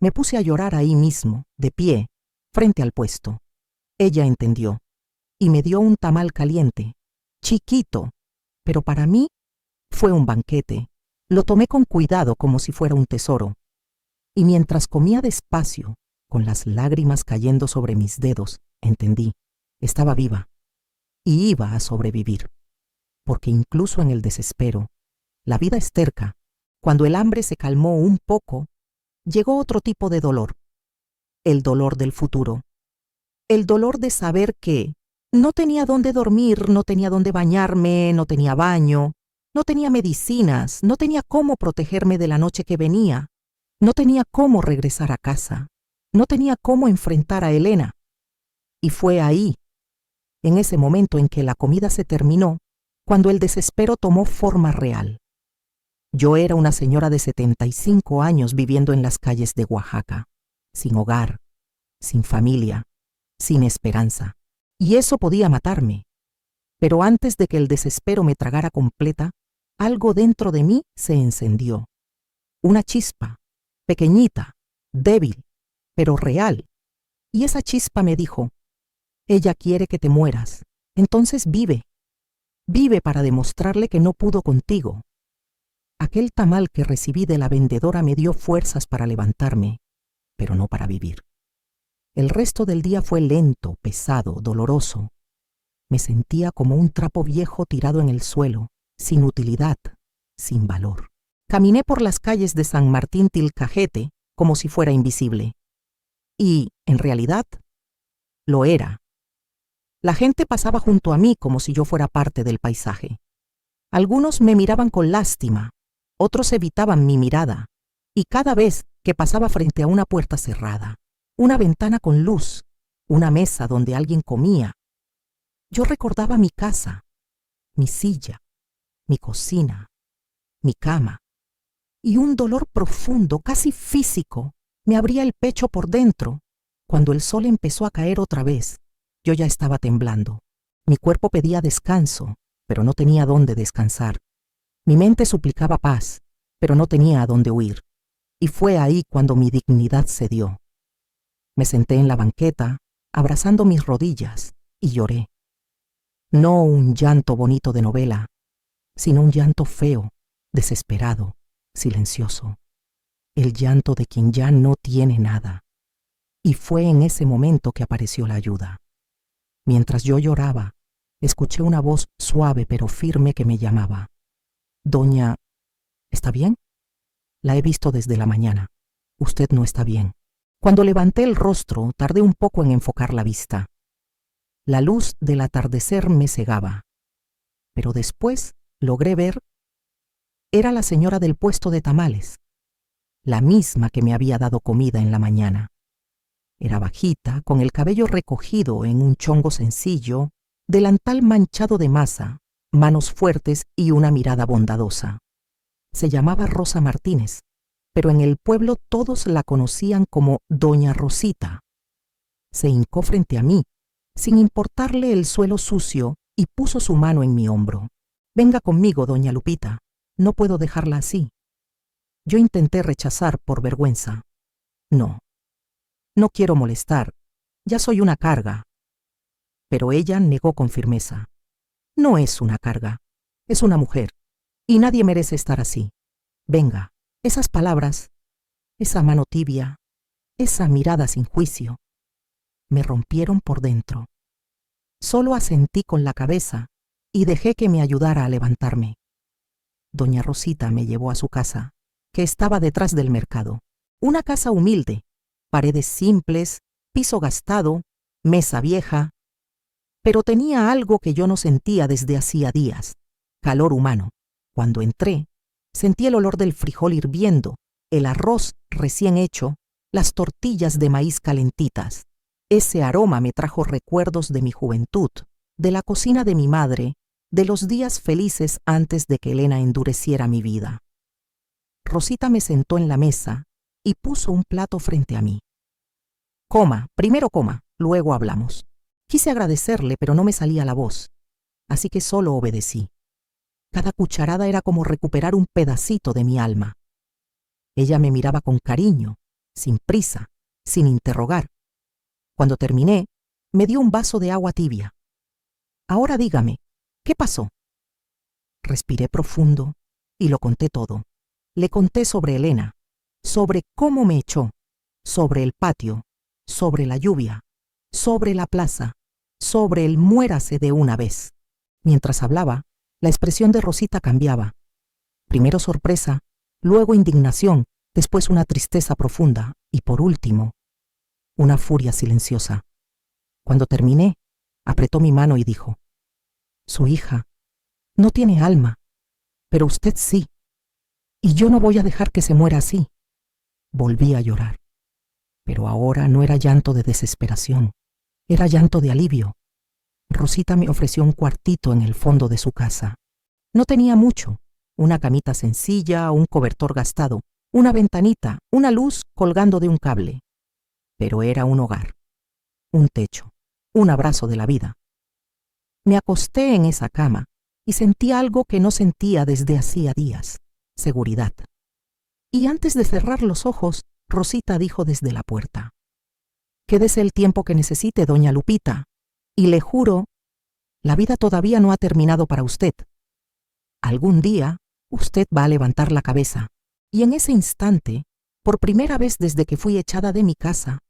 Me puse a llorar ahí mismo, de pie, frente al puesto. Ella entendió, y me dio un tamal caliente, chiquito, pero para mí fue un banquete. Lo tomé con cuidado como si fuera un tesoro, y mientras comía despacio, con las lágrimas cayendo sobre mis dedos, entendí, estaba viva, y iba a sobrevivir, porque incluso en el desespero, la vida es terca. Cuando el hambre se calmó un poco, llegó otro tipo de dolor, el dolor del futuro, el dolor de saber que no tenía dónde dormir, no tenía dónde bañarme, no tenía baño, no tenía medicinas, no tenía cómo protegerme de la noche que venía, no tenía cómo regresar a casa, no tenía cómo enfrentar a Elena. Y fue ahí, en ese momento en que la comida se terminó, cuando el desespero tomó forma real. Yo era una señora de 75 años viviendo en las calles de Oaxaca, sin hogar, sin familia, sin esperanza. Y eso podía matarme. Pero antes de que el desespero me tragara completa, algo dentro de mí se encendió. Una chispa, pequeñita, débil, pero real. Y esa chispa me dijo, ella quiere que te mueras, entonces vive. Vive para demostrarle que no pudo contigo. Aquel tamal que recibí de la vendedora me dio fuerzas para levantarme, pero no para vivir. El resto del día fue lento, pesado, doloroso. Me sentía como un trapo viejo tirado en el suelo, sin utilidad, sin valor. Caminé por las calles de San Martín Tilcajete como si fuera invisible. Y, en realidad, lo era. La gente pasaba junto a mí como si yo fuera parte del paisaje. Algunos me miraban con lástima, otros evitaban mi mirada, y cada vez que pasaba frente a una puerta cerrada, una ventana con luz, una mesa donde alguien comía, yo recordaba mi casa, mi silla, mi cocina, mi cama, y un dolor profundo, casi físico, me abría el pecho por dentro. Cuando el sol empezó a caer otra vez, yo ya estaba temblando. Mi cuerpo pedía descanso, pero no tenía dónde descansar. Mi mente suplicaba paz, pero no tenía a dónde huir. Y fue ahí cuando mi dignidad cedió. Me senté en la banqueta, abrazando mis rodillas, y lloré. No un llanto bonito de novela, sino un llanto feo, desesperado, silencioso. El llanto de quien ya no tiene nada. Y fue en ese momento que apareció la ayuda. Mientras yo lloraba, escuché una voz suave pero firme que me llamaba. Doña, ¿está bien? La he visto desde la mañana. Usted no está bien. Cuando levanté el rostro, tardé un poco en enfocar la vista. La luz del atardecer me cegaba. Pero después logré ver. Era la señora del puesto de tamales, la misma que me había dado comida en la mañana. Era bajita, con el cabello recogido en un chongo sencillo, delantal manchado de masa, manos fuertes y una mirada bondadosa. Se llamaba Rosa Martínez, pero en el pueblo todos la conocían como Doña Rosita. Se hincó frente a mí, sin importarle el suelo sucio, y puso su mano en mi hombro. Venga conmigo, doña Lupita. No puedo dejarla así. Yo intenté rechazar por vergüenza. No quiero molestar. Ya soy una carga. Pero ella negó con firmeza. No es una carga. Es una mujer. Y nadie merece estar así. Venga, esas palabras, esa mano tibia, esa mirada sin juicio, me rompieron por dentro. Solo asentí con la cabeza y dejé que me ayudara a levantarme. Doña Rosita me llevó a su casa, que estaba detrás del mercado. Una casa humilde, paredes simples, piso gastado, mesa vieja, pero tenía algo que yo no sentía desde hacía días: calor humano. Cuando entré, sentí el olor del frijol hirviendo, el arroz recién hecho, las tortillas de maíz calentitas. Ese aroma me trajo recuerdos de mi juventud, de la cocina de mi madre, de los días felices antes de que Elena endureciera mi vida. Rosita me sentó en la mesa y puso un plato frente a mí. Coma, primero coma, luego hablamos. Quise agradecerle, pero no me salía la voz, así que solo obedecí. Cada cucharada era como recuperar un pedacito de mi alma. Ella me miraba con cariño, sin prisa, sin interrogar. Cuando terminé, me dio un vaso de agua tibia. Ahora dígame, ¿qué pasó? Respiré profundo y lo conté todo. Le conté sobre Elena, sobre cómo me echó, sobre el patio, sobre la lluvia, sobre la plaza, sobre el muérase de una vez. Mientras hablaba, la expresión de Rosita cambiaba. Primero sorpresa, luego indignación, después una tristeza profunda y, por último, una furia silenciosa. Cuando terminé, apretó mi mano y dijo: «Su hija no tiene alma, pero usted sí, y yo no voy a dejar que se muera así». Volví a llorar, pero ahora no era llanto de desesperación, era llanto de alivio. Rosita me ofreció un cuartito en el fondo de su casa. No tenía mucho: una camita sencilla, un cobertor gastado, una ventanita, una luz colgando de un cable. Pero era un hogar, un techo, un abrazo de la vida. Me acosté en esa cama y sentí algo que no sentía desde hacía días: seguridad. Y antes de cerrar los ojos, Rosita dijo desde la puerta: «Quédese el tiempo que necesite, doña Lupita, y le juro, la vida todavía no ha terminado para usted. Algún día, usted va a levantar la cabeza». Y en ese instante, por primera vez desde que fui echada de mi casa,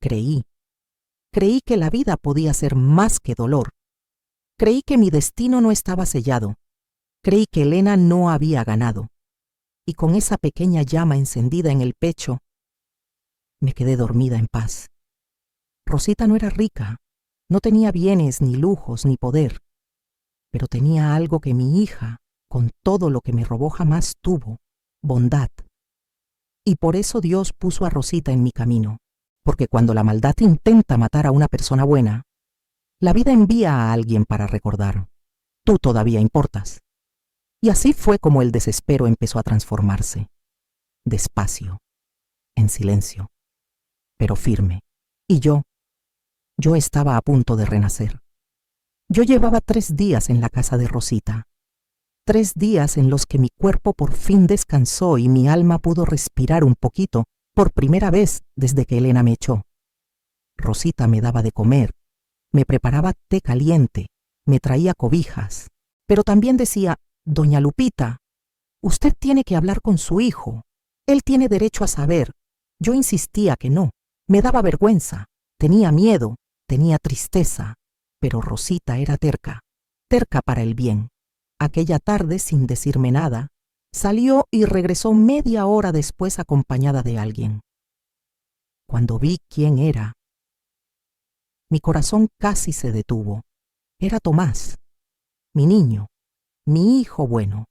creí que la vida podía ser más que dolor, Creí que mi destino no estaba sellado. Creí que Elena no había ganado. Y con esa pequeña llama encendida en el pecho, me quedé dormida en paz. Rosita no era rica, no tenía bienes, ni lujos, ni poder, pero tenía algo que mi hija, con todo lo que me robó, jamás tuvo: bondad. Y por eso Dios puso a Rosita en mi camino, porque cuando la maldad intenta matar a una persona buena, la vida envía a alguien para recordar: tú todavía importas. Y así fue como el desespero empezó a transformarse, despacio, en silencio, pero firme. Y yo estaba a punto de renacer. Yo llevaba 3 días en la casa de Rosita, 3 días en los que mi cuerpo por fin descansó y mi alma pudo respirar un poquito por primera vez desde que Elena me echó. Rosita me daba de comer, me preparaba té caliente, me traía cobijas, pero también decía: Doña Lupita, usted tiene que hablar con su hijo. Él tiene derecho a saber. Yo insistía que no. Me daba vergüenza, tenía miedo, tenía tristeza, pero Rosita era terca, terca para el bien. Aquella tarde, sin decirme nada, salió y regresó media hora después acompañada de alguien. Cuando vi quién era, mi corazón casi se detuvo. Era Tomás, mi niño, mi hijo bueno,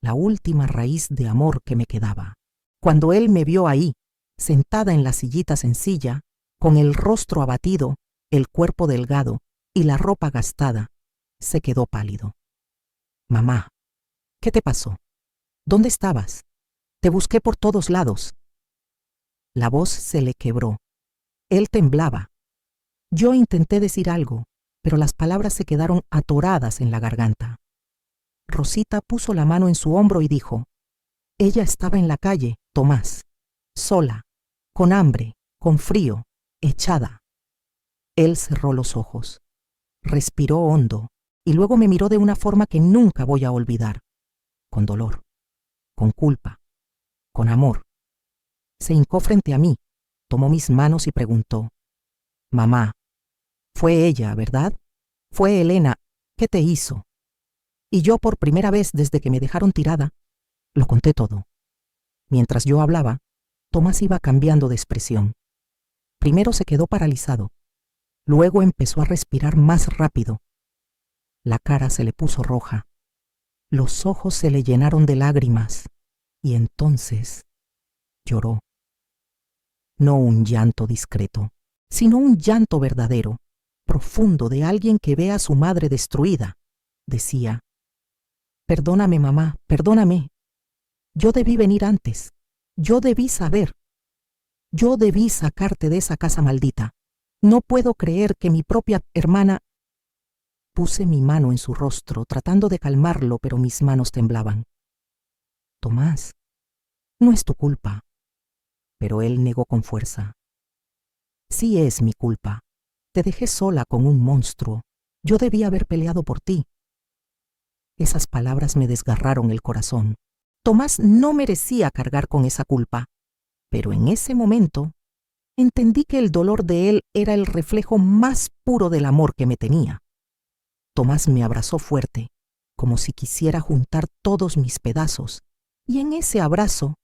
la última raíz de amor que me quedaba. Cuando él me vio ahí, sentada en la sillita sencilla, con el rostro abatido, el cuerpo delgado y la ropa gastada, se quedó pálido. Mamá, ¿qué te pasó? ¿Dónde estabas? Te busqué por todos lados. La voz se le quebró. Él temblaba. Yo intenté decir algo, pero las palabras se quedaron atoradas en la garganta. Rosita puso la mano en su hombro y dijo: ella estaba en la calle, Tomás, sola, con hambre, con frío, echada. Él cerró los ojos, respiró hondo y luego me miró de una forma que nunca voy a olvidar, con dolor, con culpa, con amor. Se hincó frente a mí, tomó mis manos y preguntó: mamá, fue ella, ¿verdad? Fue Elena. ¿Qué te hizo? Y yo, por primera vez desde que me dejaron tirada, lo conté todo. Mientras yo hablaba, Tomás iba cambiando de expresión. Primero se quedó paralizado, luego empezó a respirar más rápido. La cara se le puso roja, los ojos se le llenaron de lágrimas y entonces lloró. No un llanto discreto, sino un llanto verdadero, profundo, de alguien que ve a su madre destruida. Decía: perdóname, mamá, perdóname. Yo debí venir antes. Yo debí saber. Yo debí sacarte de esa casa maldita. No puedo creer que mi propia hermana... Puse mi mano en su rostro, tratando de calmarlo, pero mis manos temblaban. Tomás, no es tu culpa. Pero él negó con fuerza. Sí es mi culpa. Te dejé sola con un monstruo. Yo debí haber peleado por ti. Esas palabras me desgarraron el corazón. Tomás no merecía cargar con esa culpa, pero en ese momento entendí que el dolor de él era el reflejo más puro del amor que me tenía. Tomás me abrazó fuerte, como si quisiera juntar todos mis pedazos, y en ese abrazo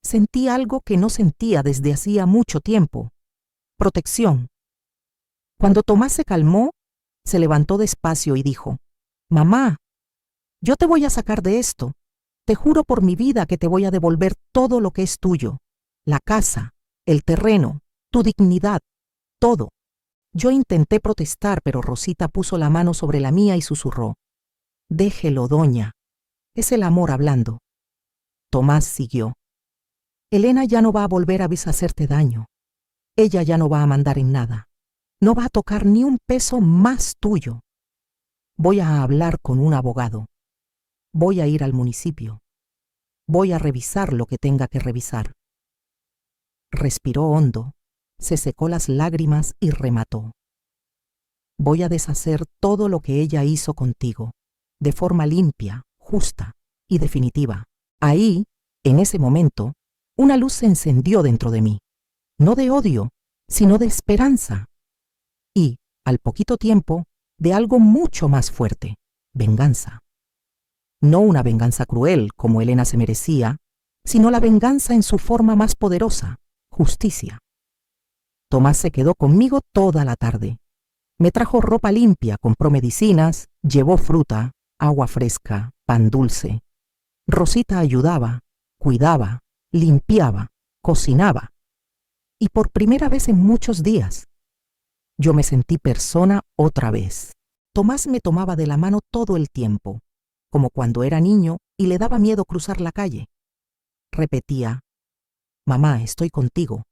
sentí algo que no sentía desde hacía mucho tiempo: protección. Cuando Tomás se calmó, se levantó despacio y dijo: mamá, yo te voy a sacar de esto. Te juro por mi vida que te voy a devolver todo lo que es tuyo: la casa, el terreno, tu dignidad, todo. Yo intenté protestar, pero Rosita puso la mano sobre la mía y susurró: déjelo, doña. Es el amor hablando. Tomás siguió: Elena ya no va a volver a hacerte daño. Ella ya no va a mandar en nada. No va a tocar ni un peso más tuyo. Voy a hablar con un abogado. Voy a ir al municipio. Voy a revisar lo que tenga que revisar. Respiró hondo, se secó las lágrimas y remató: voy a deshacer todo lo que ella hizo contigo, de forma limpia, justa y definitiva. Ahí, en ese momento, una luz se encendió dentro de mí, no de odio, sino de esperanza. Y, al poquito tiempo, de algo mucho más fuerte: venganza. No una venganza cruel, como Elena se merecía, sino la venganza en su forma más poderosa: justicia. Tomás se quedó conmigo toda la tarde. Me trajo ropa limpia, compró medicinas, llevó fruta, agua fresca, pan dulce. Rosita ayudaba, cuidaba, limpiaba, cocinaba. Y por primera vez en muchos días, yo me sentí persona otra vez. Tomás me tomaba de la mano todo el tiempo, como cuando era niño y le daba miedo cruzar la calle. Repetía: mamá, estoy contigo.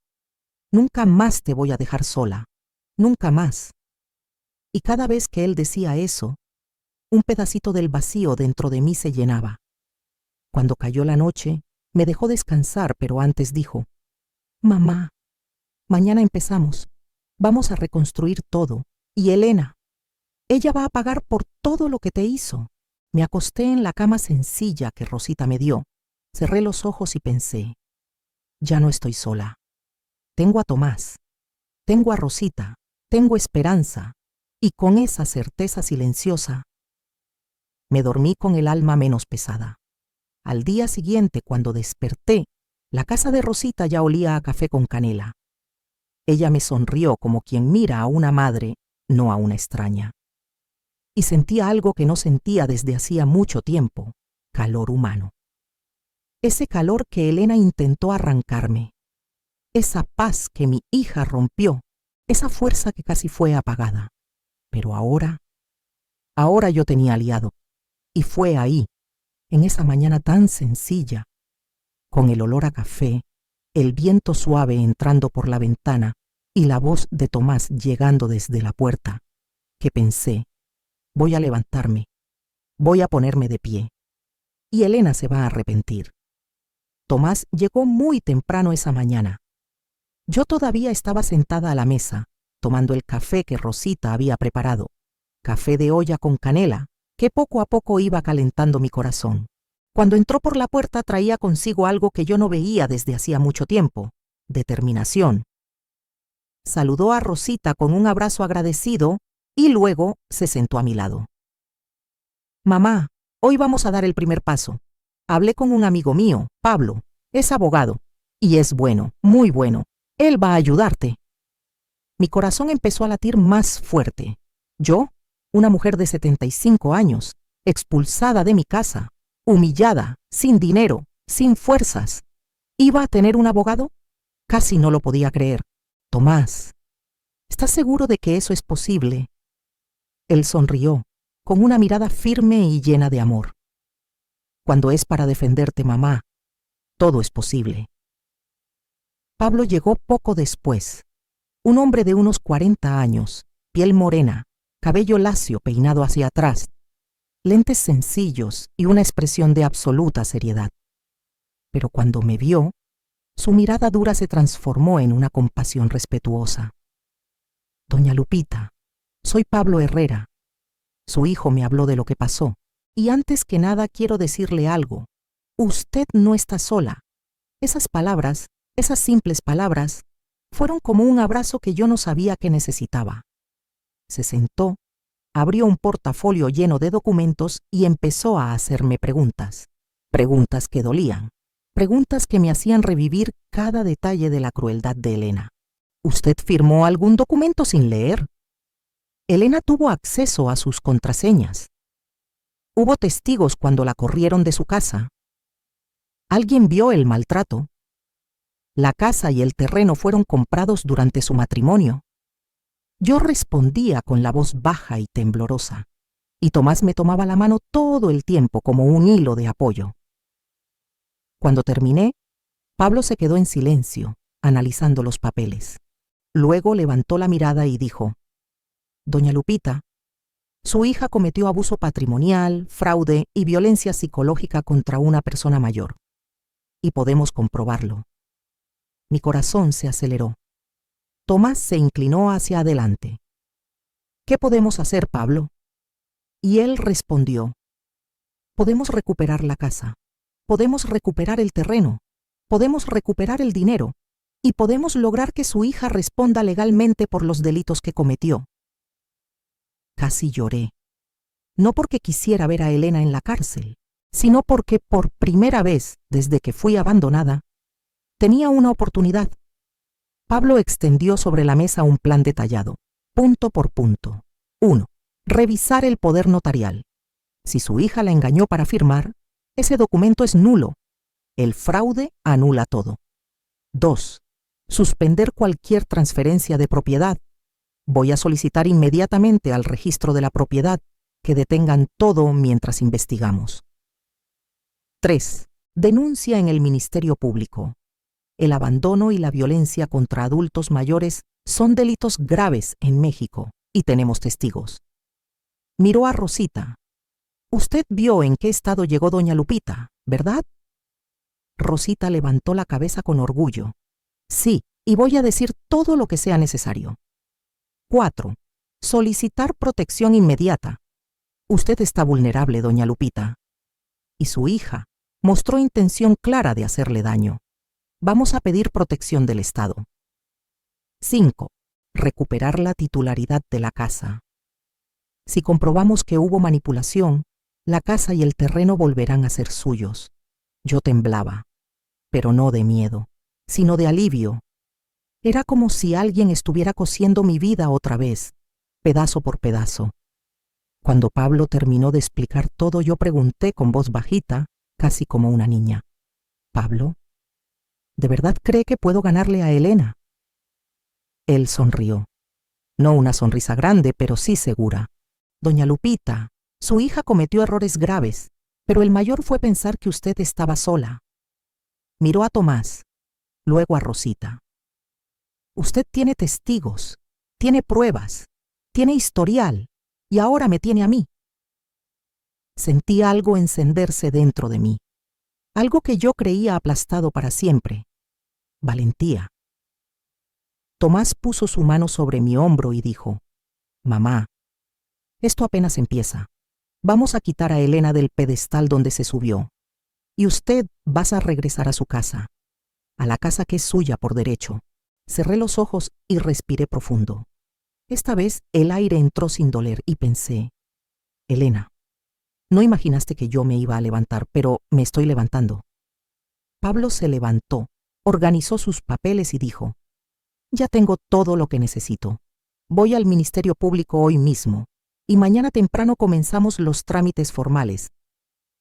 Nunca más te voy a dejar sola. Nunca más. Y cada vez que él decía eso, un pedacito del vacío dentro de mí se llenaba. Cuando cayó la noche, me dejó descansar, pero antes dijo: mamá, mañana empezamos. Vamos a reconstruir todo. Y Elena, ella va a pagar por todo lo que te hizo. Me acosté en la cama sencilla que Rosita me dio. Cerré los ojos y pensé: ya no estoy sola. Tengo a Tomás, tengo a Rosita, tengo esperanza. Y con esa certeza silenciosa, me dormí con el alma menos pesada. Al día siguiente, cuando desperté, la casa de Rosita ya olía a café con canela. Ella me sonrió como quien mira a una madre, no a una extraña. Y sentía algo que no sentía desde hacía mucho tiempo: calor humano. Ese calor que Elena intentó arrancarme. Esa paz que mi hija rompió. Esa fuerza que casi fue apagada. Pero ahora yo tenía aliado. Y fue ahí, en esa mañana tan sencilla, con el olor a café, el viento suave entrando por la ventana y la voz de Tomás llegando desde la puerta, que pensé: voy a levantarme, voy a ponerme de pie. Y Elena se va a arrepentir. Tomás llegó muy temprano esa mañana. Yo todavía estaba sentada a la mesa, tomando el café que Rosita había preparado, café de olla con canela, que poco a poco iba calentando mi corazón. Cuando entró por la puerta traía consigo algo que yo no veía desde hacía mucho tiempo: determinación. Saludó a Rosita con un abrazo agradecido y luego se sentó a mi lado. Mamá, hoy vamos a dar el primer paso. Hablé con un amigo mío, Pablo, es abogado, y es bueno, muy bueno. Él va a ayudarte. Mi corazón empezó a latir más fuerte. Yo, una mujer de 75 años, expulsada de mi casa, humillada, sin dinero, sin fuerzas, ¿iba a tener un abogado? Casi no lo podía creer. Tomás, ¿estás seguro de que eso es posible? Él sonrió, con una mirada firme y llena de amor. Cuando es para defenderte, mamá, todo es posible. Pablo llegó poco después. Un hombre de unos 40 años, piel morena, cabello lacio peinado hacia atrás, lentes sencillos y una expresión de absoluta seriedad. Pero cuando me vio, su mirada dura se transformó en una compasión respetuosa. Doña Lupita, soy Pablo Herrera. Su hijo me habló de lo que pasó. Y antes que nada quiero decirle algo. Usted no está sola. Esas palabras, esas simples palabras, fueron como un abrazo que yo no sabía que necesitaba. Se sentó, abrió un portafolio lleno de documentos y empezó a hacerme preguntas. Preguntas que dolían. Preguntas que me hacían revivir cada detalle de la crueldad de Elena. ¿Usted firmó algún documento sin leer? Elena tuvo acceso a sus contraseñas. Hubo testigos cuando la corrieron de su casa. ¿Alguien vio el maltrato? La casa y el terreno fueron comprados durante su matrimonio. Yo respondía con la voz baja y temblorosa, y Tomás me tomaba la mano todo el tiempo como un hilo de apoyo. Cuando terminé, Pablo se quedó en silencio, analizando los papeles. Luego levantó la mirada y dijo: Doña Lupita, su hija cometió abuso patrimonial, fraude y violencia psicológica contra una persona mayor. Y podemos comprobarlo. Mi corazón se aceleró. Tomás se inclinó hacia adelante. ¿Qué podemos hacer, Pablo? Y él respondió: podemos recuperar la casa, podemos recuperar el terreno, podemos recuperar el dinero y podemos lograr que su hija responda legalmente por los delitos que cometió. Casi lloré. No porque quisiera ver a Elena en la cárcel, sino porque por primera vez desde que fui abandonada, tenía una oportunidad. Pablo extendió sobre la mesa un plan detallado, punto por punto. 1. Revisar el poder notarial. Si su hija la engañó para firmar, ese documento es nulo. El fraude anula todo. 2. Suspender cualquier transferencia de propiedad. Voy a solicitar inmediatamente al registro de la propiedad que detengan todo mientras investigamos. 3. Denuncia en el Ministerio Público. El abandono y la violencia contra adultos mayores son delitos graves en México y tenemos testigos. Miró a Rosita. Usted vio en qué estado llegó doña Lupita, ¿verdad? Rosita levantó la cabeza con orgullo. Sí, y voy a decir todo lo que sea necesario. 4. Solicitar protección inmediata. Usted está vulnerable, doña Lupita. Y su hija mostró intención clara de hacerle daño. Vamos a pedir protección del Estado. 5. Recuperar la titularidad de la casa. Si comprobamos que hubo manipulación, la casa y el terreno volverán a ser suyos. Yo temblaba, pero no de miedo, sino de alivio. Era como si alguien estuviera cosiendo mi vida otra vez, pedazo por pedazo. Cuando Pablo terminó de explicar todo, yo pregunté con voz bajita, casi como una niña. ¿Pablo? ¿De verdad cree que puedo ganarle a Elena? Él sonrió. No una sonrisa grande, pero sí segura. Doña Lupita, su hija cometió errores graves, pero el mayor fue pensar que usted estaba sola. Miró a Tomás, luego a Rosita. Usted tiene testigos, tiene pruebas, tiene historial, y ahora me tiene a mí. Sentí algo encenderse dentro de mí, algo que yo creía aplastado para siempre. Valentía. Tomás puso su mano sobre mi hombro y dijo: Mamá, esto apenas empieza. Vamos a quitar a Elena del pedestal donde se subió. Y usted vas a regresar a su casa, a la casa que es suya por derecho. Cerré los ojos y respiré profundo. Esta vez el aire entró sin doler y pensé: Elena, no imaginaste que yo me iba a levantar, pero me estoy levantando. Pablo se levantó, organizó sus papeles y dijo: Ya tengo todo lo que necesito. Voy al Ministerio Público hoy mismo, y mañana temprano comenzamos los trámites formales.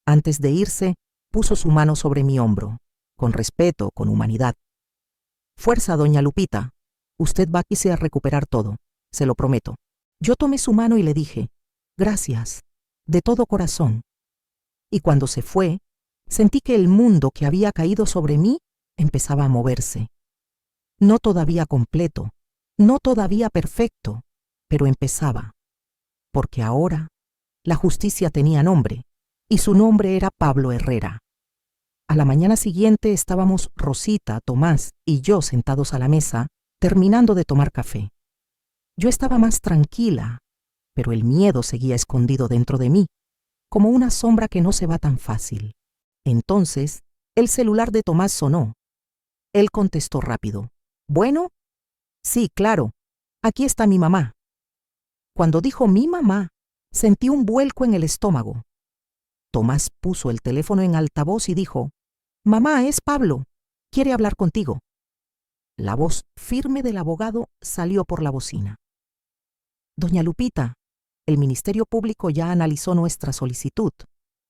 Antes de irse, puso su mano sobre mi hombro, con respeto, con humanidad. Fuerza, doña Lupita. Usted va a recuperar todo, se lo prometo. Yo tomé su mano y le dije: Gracias, de todo corazón. Y cuando se fue, sentí que el mundo que había caído sobre mí empezaba a moverse. No todavía completo, no todavía perfecto, pero empezaba. Porque ahora la justicia tenía nombre, y su nombre era Pablo Herrera. A la mañana siguiente estábamos Rosita, Tomás y yo sentados a la mesa, terminando de tomar café. Yo estaba más tranquila, pero el miedo seguía escondido dentro de mí, como una sombra que no se va tan fácil. Entonces, el celular de Tomás sonó. Él contestó rápido: ¿Bueno? Sí, claro. Aquí está mi mamá. Cuando dijo mi mamá, sentí un vuelco en el estómago. Tomás puso el teléfono en altavoz y dijo: Mamá, es Pablo. Quiere hablar contigo. La voz firme del abogado salió por la bocina. Doña Lupita, el Ministerio Público ya analizó nuestra solicitud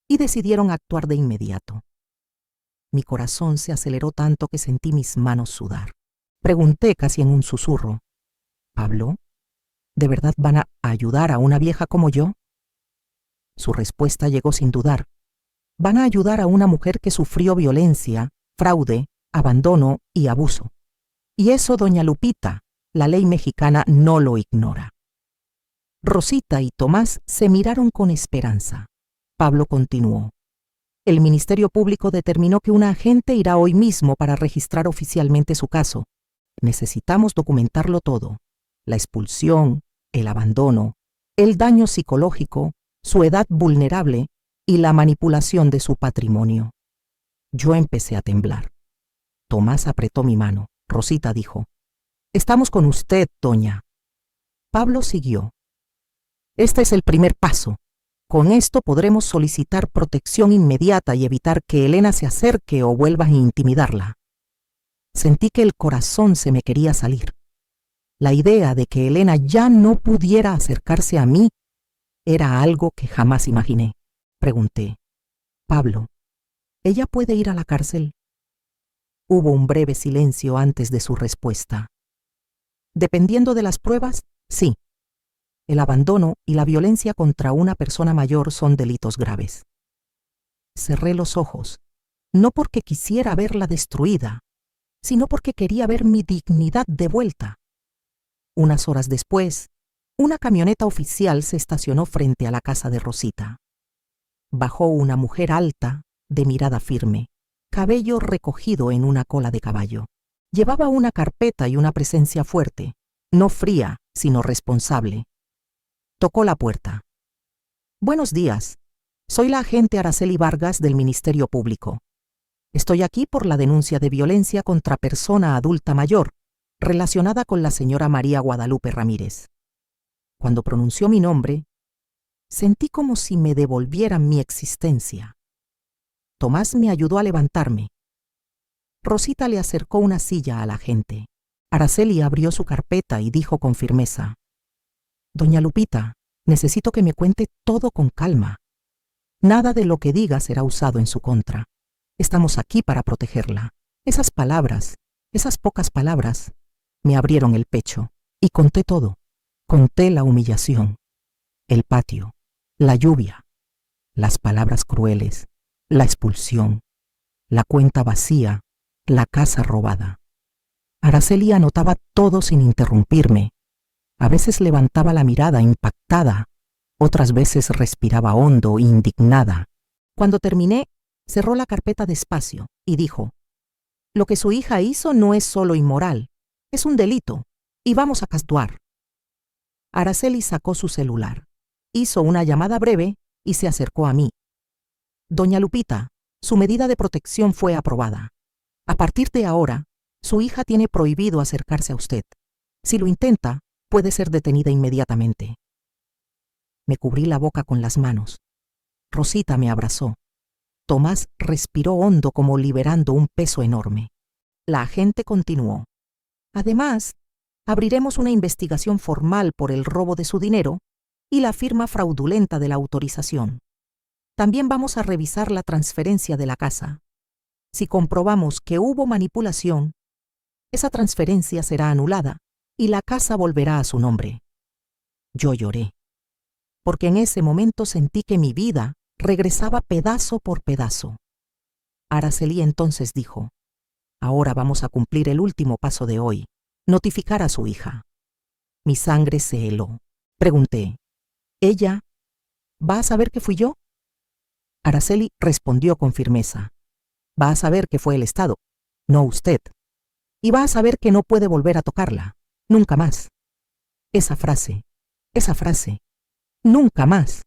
y decidieron actuar de inmediato. Mi corazón se aceleró tanto que sentí mis manos sudar. Pregunté casi en un susurro: ¿Pablo? ¿De verdad van a ayudar a una vieja como yo? Su respuesta llegó sin dudar. Van a ayudar a una mujer que sufrió violencia, fraude, abandono y abuso. Y eso, doña Lupita, la ley mexicana no lo ignora. Rosita y Tomás se miraron con esperanza. Pablo continuó: El Ministerio Público determinó que un agente irá hoy mismo para registrar oficialmente su caso. Necesitamos documentarlo todo: la expulsión, el abandono, el daño psicológico, su edad vulnerable y la manipulación de su patrimonio. Yo empecé a temblar. Tomás apretó mi mano. Rosita dijo: Estamos con usted, doña. Pablo siguió: Este es el primer paso. Con esto podremos solicitar protección inmediata y evitar que Elena se acerque o vuelva a intimidarla. Sentí que el corazón se me quería salir. La idea de que Elena ya no pudiera acercarse a mí era algo que jamás imaginé. Pregunté: Pablo, ¿ella puede ir a la cárcel? Hubo un breve silencio antes de su respuesta. Dependiendo de las pruebas, sí. El abandono y la violencia contra una persona mayor son delitos graves. Cerré los ojos, no porque quisiera verla destruida, sino porque quería ver mi dignidad de vuelta. Unas horas después, una camioneta oficial se estacionó frente a la casa de Rosita. Bajó una mujer alta, de mirada firme, cabello recogido en una cola de caballo. Llevaba una carpeta y una presencia fuerte, no fría, sino responsable. Tocó la puerta. Buenos días. Soy la agente Araceli Vargas del Ministerio Público. Estoy aquí por la denuncia de violencia contra persona adulta mayor, relacionada con la señora María Guadalupe Ramírez. Cuando pronunció mi nombre, sentí como si me devolvieran mi existencia. Tomás me ayudó a levantarme. Rosita le acercó una silla a la agente. Araceli abrió su carpeta y dijo con firmeza: Doña Lupita, necesito que me cuente todo con calma. Nada de lo que diga será usado en su contra. Estamos aquí para protegerla. Esas palabras, esas pocas palabras, me abrieron el pecho y conté todo. Conté la humillación, el patio, la lluvia, las palabras crueles, la expulsión, la cuenta vacía, la casa robada. Araceli anotaba todo sin interrumpirme. A veces levantaba la mirada impactada, otras veces respiraba hondo, indignada. Cuando terminé, cerró la carpeta despacio y dijo: Lo que su hija hizo no es solo inmoral, es un delito, y vamos a actuar. Araceli sacó su celular, hizo una llamada breve y se acercó a mí. Doña Lupita, su medida de protección fue aprobada. A partir de ahora, su hija tiene prohibido acercarse a usted. Si lo intenta, puede ser detenida inmediatamente. Me cubrí la boca con las manos. Rosita me abrazó. Tomás respiró hondo como liberando un peso enorme. La agente continuó: Además, abriremos una investigación formal por el robo de su dinero y la firma fraudulenta de la autorización. También vamos a revisar la transferencia de la casa. Si comprobamos que hubo manipulación, esa transferencia será anulada y la casa volverá a su nombre. Yo lloré, porque en ese momento sentí que mi vida regresaba pedazo por pedazo. Araceli entonces dijo: Ahora vamos a cumplir el último paso de hoy, notificar a su hija. Mi sangre se heló. Pregunté: ¿Ella va a saber que fui yo? Araceli respondió con firmeza: Va a saber que fue el Estado, no usted. Y va a saber que no puede volver a tocarla, nunca más. Esa frase, nunca más,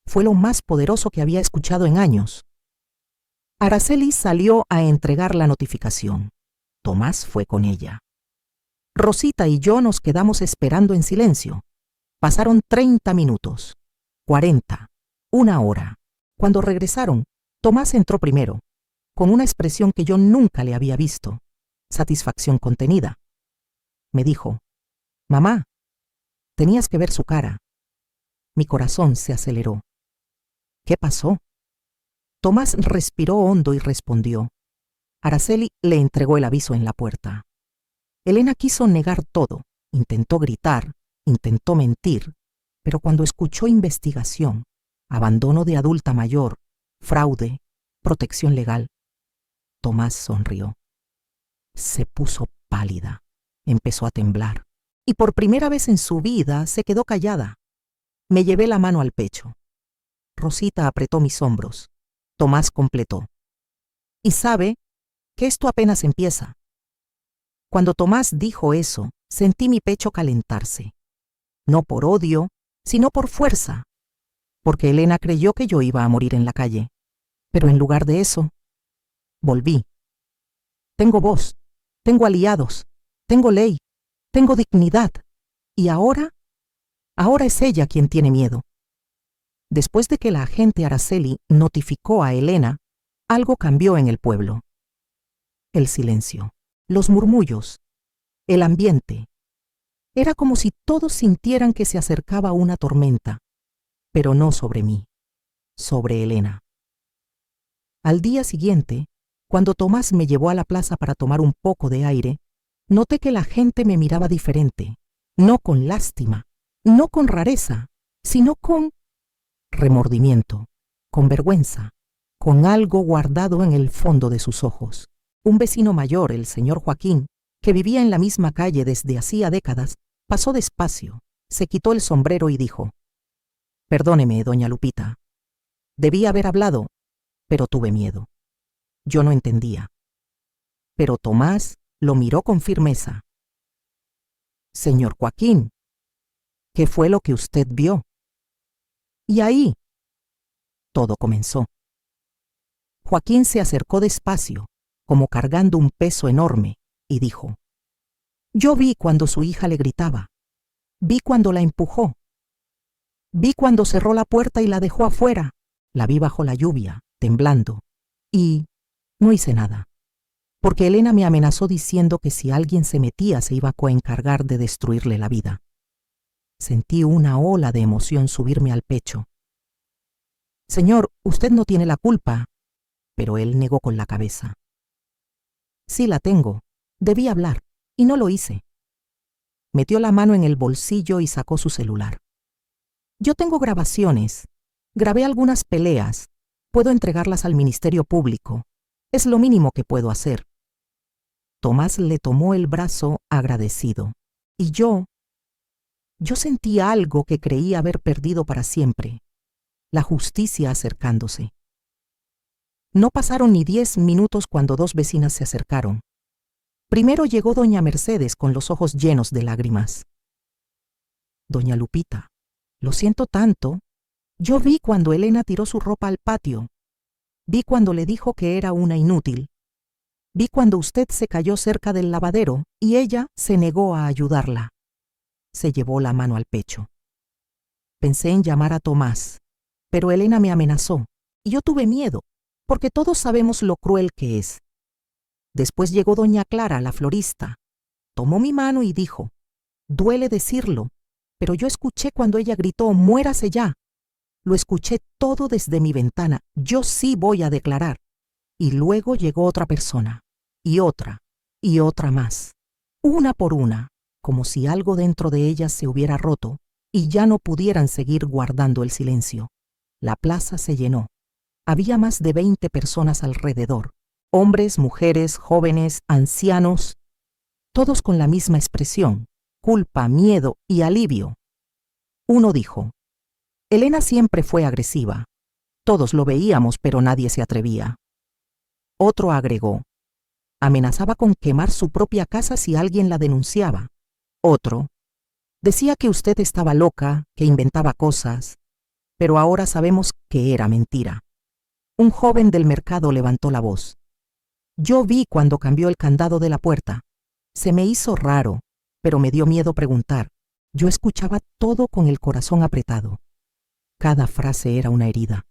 fue lo más poderoso que había escuchado en años. Araceli salió a entregar la notificación. Tomás fue con ella. Rosita y yo nos quedamos esperando en silencio. Pasaron 30 minutos, 40, una hora. Cuando regresaron, Tomás entró primero, con una expresión que yo nunca le había visto: satisfacción contenida. Me dijo: Mamá, tenías que ver su cara. Mi corazón se aceleró. ¿Qué pasó? Tomás respiró hondo y respondió. Araceli le entregó el aviso en la puerta. Elena quiso negar todo, intentó gritar, intentó mentir, pero cuando escuchó investigación, abandono de adulta mayor, fraude, protección legal, Tomás sonrió. Se puso pálida, empezó a temblar, y por primera vez en su vida se quedó callada. Me llevé la mano al pecho. Rosita apretó mis hombros. Tomás completó: Y sabe que esto apenas empieza. Cuando Tomás dijo eso, sentí mi pecho calentarse. No por odio, sino por fuerza, porque Elena creyó que yo iba a morir en la calle. Pero en lugar de eso, volví. Tengo voz, tengo aliados, tengo ley, tengo dignidad. Y ahora Ahora es ella quien tiene miedo. Después de que la agente Araceli notificó a Elena, algo cambió en el pueblo. El silencio, los murmullos, el ambiente. Era como si todos sintieran que se acercaba una tormenta, pero no sobre mí, sobre Elena. Al día siguiente, cuando Tomás me llevó a la plaza para tomar un poco de aire, noté que la gente me miraba diferente, no con lástima, no con rareza, sino con remordimiento, con vergüenza, con algo guardado en el fondo de sus ojos. Un vecino mayor, el señor Joaquín, que vivía en la misma calle desde hacía décadas, pasó despacio, se quitó el sombrero y dijo: «Perdóneme, doña Lupita. Debí haber hablado, pero tuve miedo. Yo no entendía». Pero Tomás lo miró con firmeza. «Señor Joaquín, ¿qué fue lo que usted vio?». Y ahí todo comenzó. Joaquín se acercó despacio, como cargando un peso enorme, y dijo: «Yo vi cuando su hija le gritaba. Vi cuando la empujó. Vi cuando cerró la puerta y la dejó afuera. La vi bajo la lluvia, temblando. Y no hice nada, porque Elena me amenazó diciendo que si alguien se metía se iba a coencargar de destruirle la vida». Sentí una ola de emoción subirme al pecho. «Señor, usted no tiene la culpa». Pero él negó con la cabeza. «Sí la tengo. Debí hablar, y no lo hice». Metió la mano en el bolsillo y sacó su celular. «Yo tengo grabaciones. Grabé algunas peleas. Puedo entregarlas al Ministerio Público. Es lo mínimo que puedo hacer». Tomás le tomó el brazo agradecido. Y yo sentí algo que creí haber perdido para siempre: la justicia acercándose. No pasaron ni 10 minutos cuando dos vecinas se acercaron. Primero llegó doña Mercedes con los ojos llenos de lágrimas. «Doña Lupita, lo siento tanto. Yo vi cuando Elena tiró su ropa al patio. Vi cuando le dijo que era una inútil. Vi cuando usted se cayó cerca del lavadero y ella se negó a ayudarla». Se llevó la mano al pecho. Pensé en llamar a Tomás, pero Elena me amenazó y yo tuve miedo, porque todos sabemos lo cruel que es. Después llegó doña Clara, la florista. Tomó mi mano y dijo: «Duele decirlo, pero yo escuché cuando ella gritó: «Muérase ya». Lo escuché todo desde mi ventana. Yo sí voy a declarar». Y luego llegó otra persona, y otra más, una por una, como si algo dentro de ellas se hubiera roto y ya no pudieran seguir guardando el silencio. La plaza se llenó. Había más de 20 personas alrededor, hombres, mujeres, jóvenes, ancianos, todos con la misma expresión: culpa, miedo y alivio. Uno dijo: «Elena siempre fue agresiva. Todos lo veíamos, pero nadie se atrevía». Otro agregó: «Amenazaba con quemar su propia casa si alguien la denunciaba». Otro: «Decía que usted estaba loca, que inventaba cosas, pero ahora sabemos que era mentira». Un joven del mercado levantó la voz: «Yo vi cuando cambió el candado de la puerta. Se me hizo raro, pero me dio miedo preguntar. Yo escuchaba todo con el corazón apretado». Cada frase era una herida,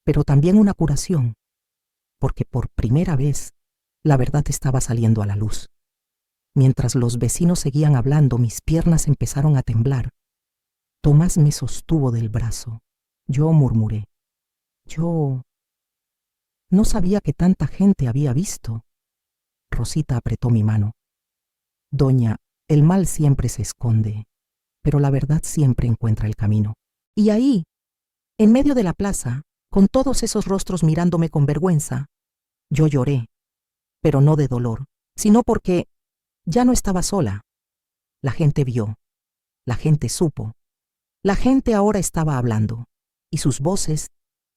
pero también una curación, porque por primera vez la verdad estaba saliendo a la luz. Mientras los vecinos seguían hablando, mis piernas empezaron a temblar. Tomás me sostuvo del brazo. Yo murmuré: «Yo no sabía que tanta gente había visto». Rosita apretó mi mano. «Doña, el mal siempre se esconde, pero la verdad siempre encuentra el camino». Y ahí, en medio de la plaza, con todos esos rostros mirándome con vergüenza, yo lloré, pero no de dolor, sino porque ya no estaba sola. La gente vio, la gente supo, la gente ahora estaba hablando, y sus voces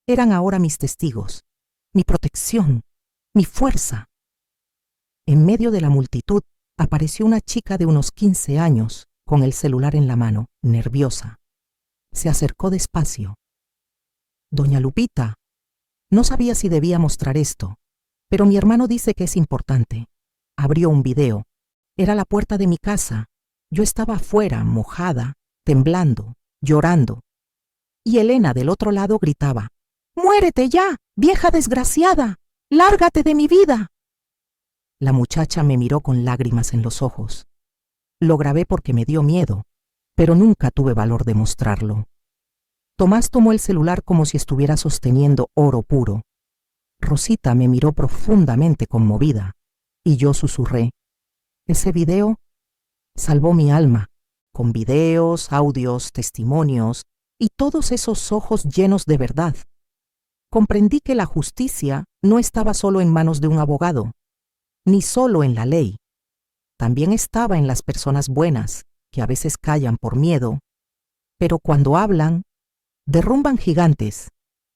eran ahora mis testigos, mi protección, mi fuerza. En medio de la multitud apareció una chica de unos 15 años, con el celular en la mano, nerviosa. Se acercó despacio. «Doña Lupita, no sabía si debía mostrar esto, pero mi hermano dice que es importante». Abrió un video. Era la puerta de mi casa. Yo estaba afuera, mojada, temblando, llorando. Y Elena del otro lado gritaba: «¡Muérete ya, vieja desgraciada! ¡Lárgate de mi vida!». La muchacha me miró con lágrimas en los ojos. Lo grabé porque me dio miedo, pero nunca tuve valor de mostrarlo. Tomás tomó el celular como si estuviera sosteniendo oro puro. Rosita me miró profundamente conmovida, y yo susurré: «Ese video salvó mi alma», con videos, audios, testimonios y todos esos ojos llenos de verdad. Comprendí que la justicia no estaba solo en manos de un abogado, ni solo en la ley. También estaba en las personas buenas, que a veces callan por miedo, pero cuando hablan, derrumban gigantes.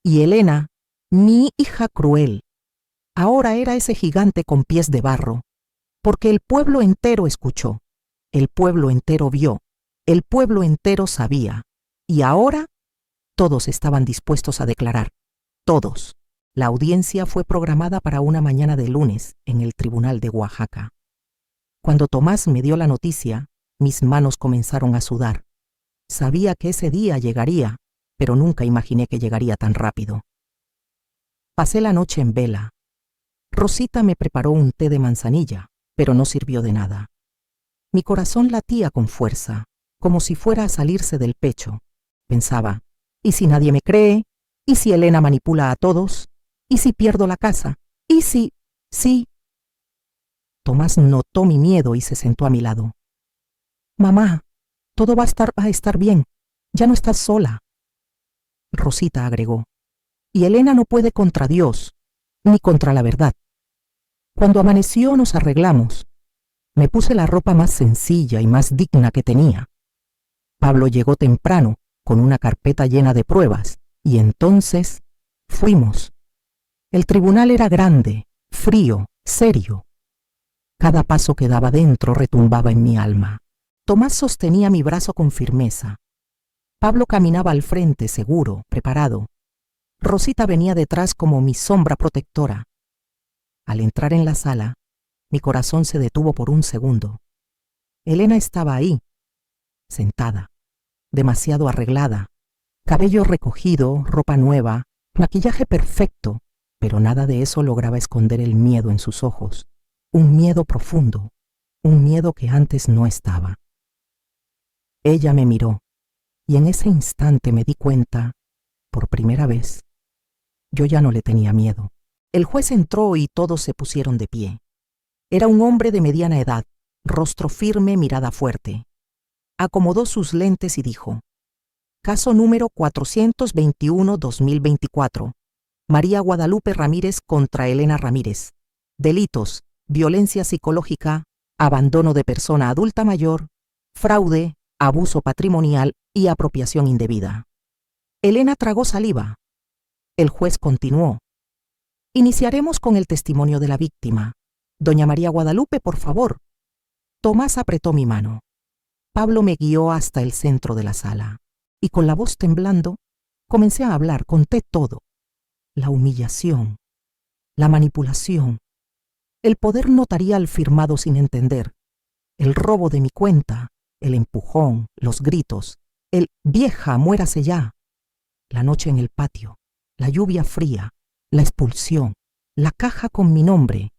Y Elena, mi hija cruel, ahora era ese gigante con pies de barro, porque el pueblo entero escuchó, el pueblo entero vio, el pueblo entero sabía, y ahora todos estaban dispuestos a declarar, todos. La audiencia fue programada para una mañana de lunes en el Tribunal de Oaxaca. Cuando Tomás me dio la noticia, mis manos comenzaron a sudar. Sabía que ese día llegaría, pero nunca imaginé que llegaría tan rápido. Pasé la noche en vela. Rosita me preparó un té de manzanilla, pero no sirvió de nada. Mi corazón latía con fuerza, como si fuera a salirse del pecho. Pensaba: ¿y si nadie me cree? ¿Y si Elena manipula a todos? ¿Y si pierdo la casa? ¿Y si? Sí. Tomás notó mi miedo y se sentó a mi lado. «Mamá, todo va a estar bien. Ya no estás sola». Rosita agregó: «Y Elena no puede contra Dios, ni contra la verdad». Cuando amaneció nos arreglamos. Me puse la ropa más sencilla y más digna que tenía. Pablo llegó temprano, con una carpeta llena de pruebas, y entonces fuimos. El tribunal era grande, frío, serio. Cada paso que daba dentro retumbaba en mi alma. Tomás sostenía mi brazo con firmeza. Pablo caminaba al frente, seguro, preparado. Rosita venía detrás como mi sombra protectora. Al entrar en la sala, mi corazón se detuvo por un segundo. Elena estaba ahí, sentada, demasiado arreglada, cabello recogido, ropa nueva, maquillaje perfecto, pero nada de eso lograba esconder el miedo en sus ojos, un miedo profundo, un miedo que antes no estaba. Ella me miró, y en ese instante me di cuenta, por primera vez, yo ya no le tenía miedo. El juez entró y todos se pusieron de pie. Era un hombre de mediana edad, rostro firme, mirada fuerte. Acomodó sus lentes y dijo: «Caso número 421-2024. María Guadalupe Ramírez contra Elena Ramírez. Delitos: violencia psicológica, abandono de persona adulta mayor, fraude, abuso patrimonial y apropiación indebida». Elena tragó saliva. El juez continuó: «Iniciaremos con el testimonio de la víctima. Doña María Guadalupe, por favor». Tomás apretó mi mano. Pablo me guió hasta el centro de la sala, y con la voz temblando, comencé a hablar, conté todo. La humillación, la manipulación, el poder notarial firmado sin entender, el robo de mi cuenta, el empujón, los gritos, el «vieja, muérase ya», la noche en el patio, la lluvia fría, la expulsión, la caja con mi nombre,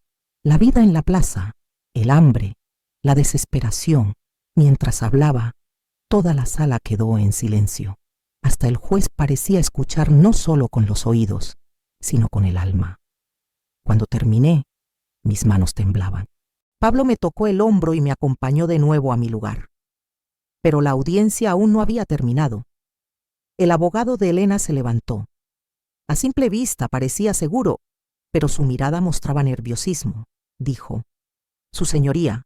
la vida en la plaza, el hambre, la desesperación. Mientras hablaba, toda la sala quedó en silencio. Hasta el juez parecía escuchar no solo con los oídos, sino con el alma. Cuando terminé, mis manos temblaban. Pablo me tocó el hombro y me acompañó de nuevo a mi lugar. Pero la audiencia aún no había terminado. El abogado de Elena se levantó. A simple vista parecía seguro, pero su mirada mostraba nerviosismo. Dijo: «Su señoría,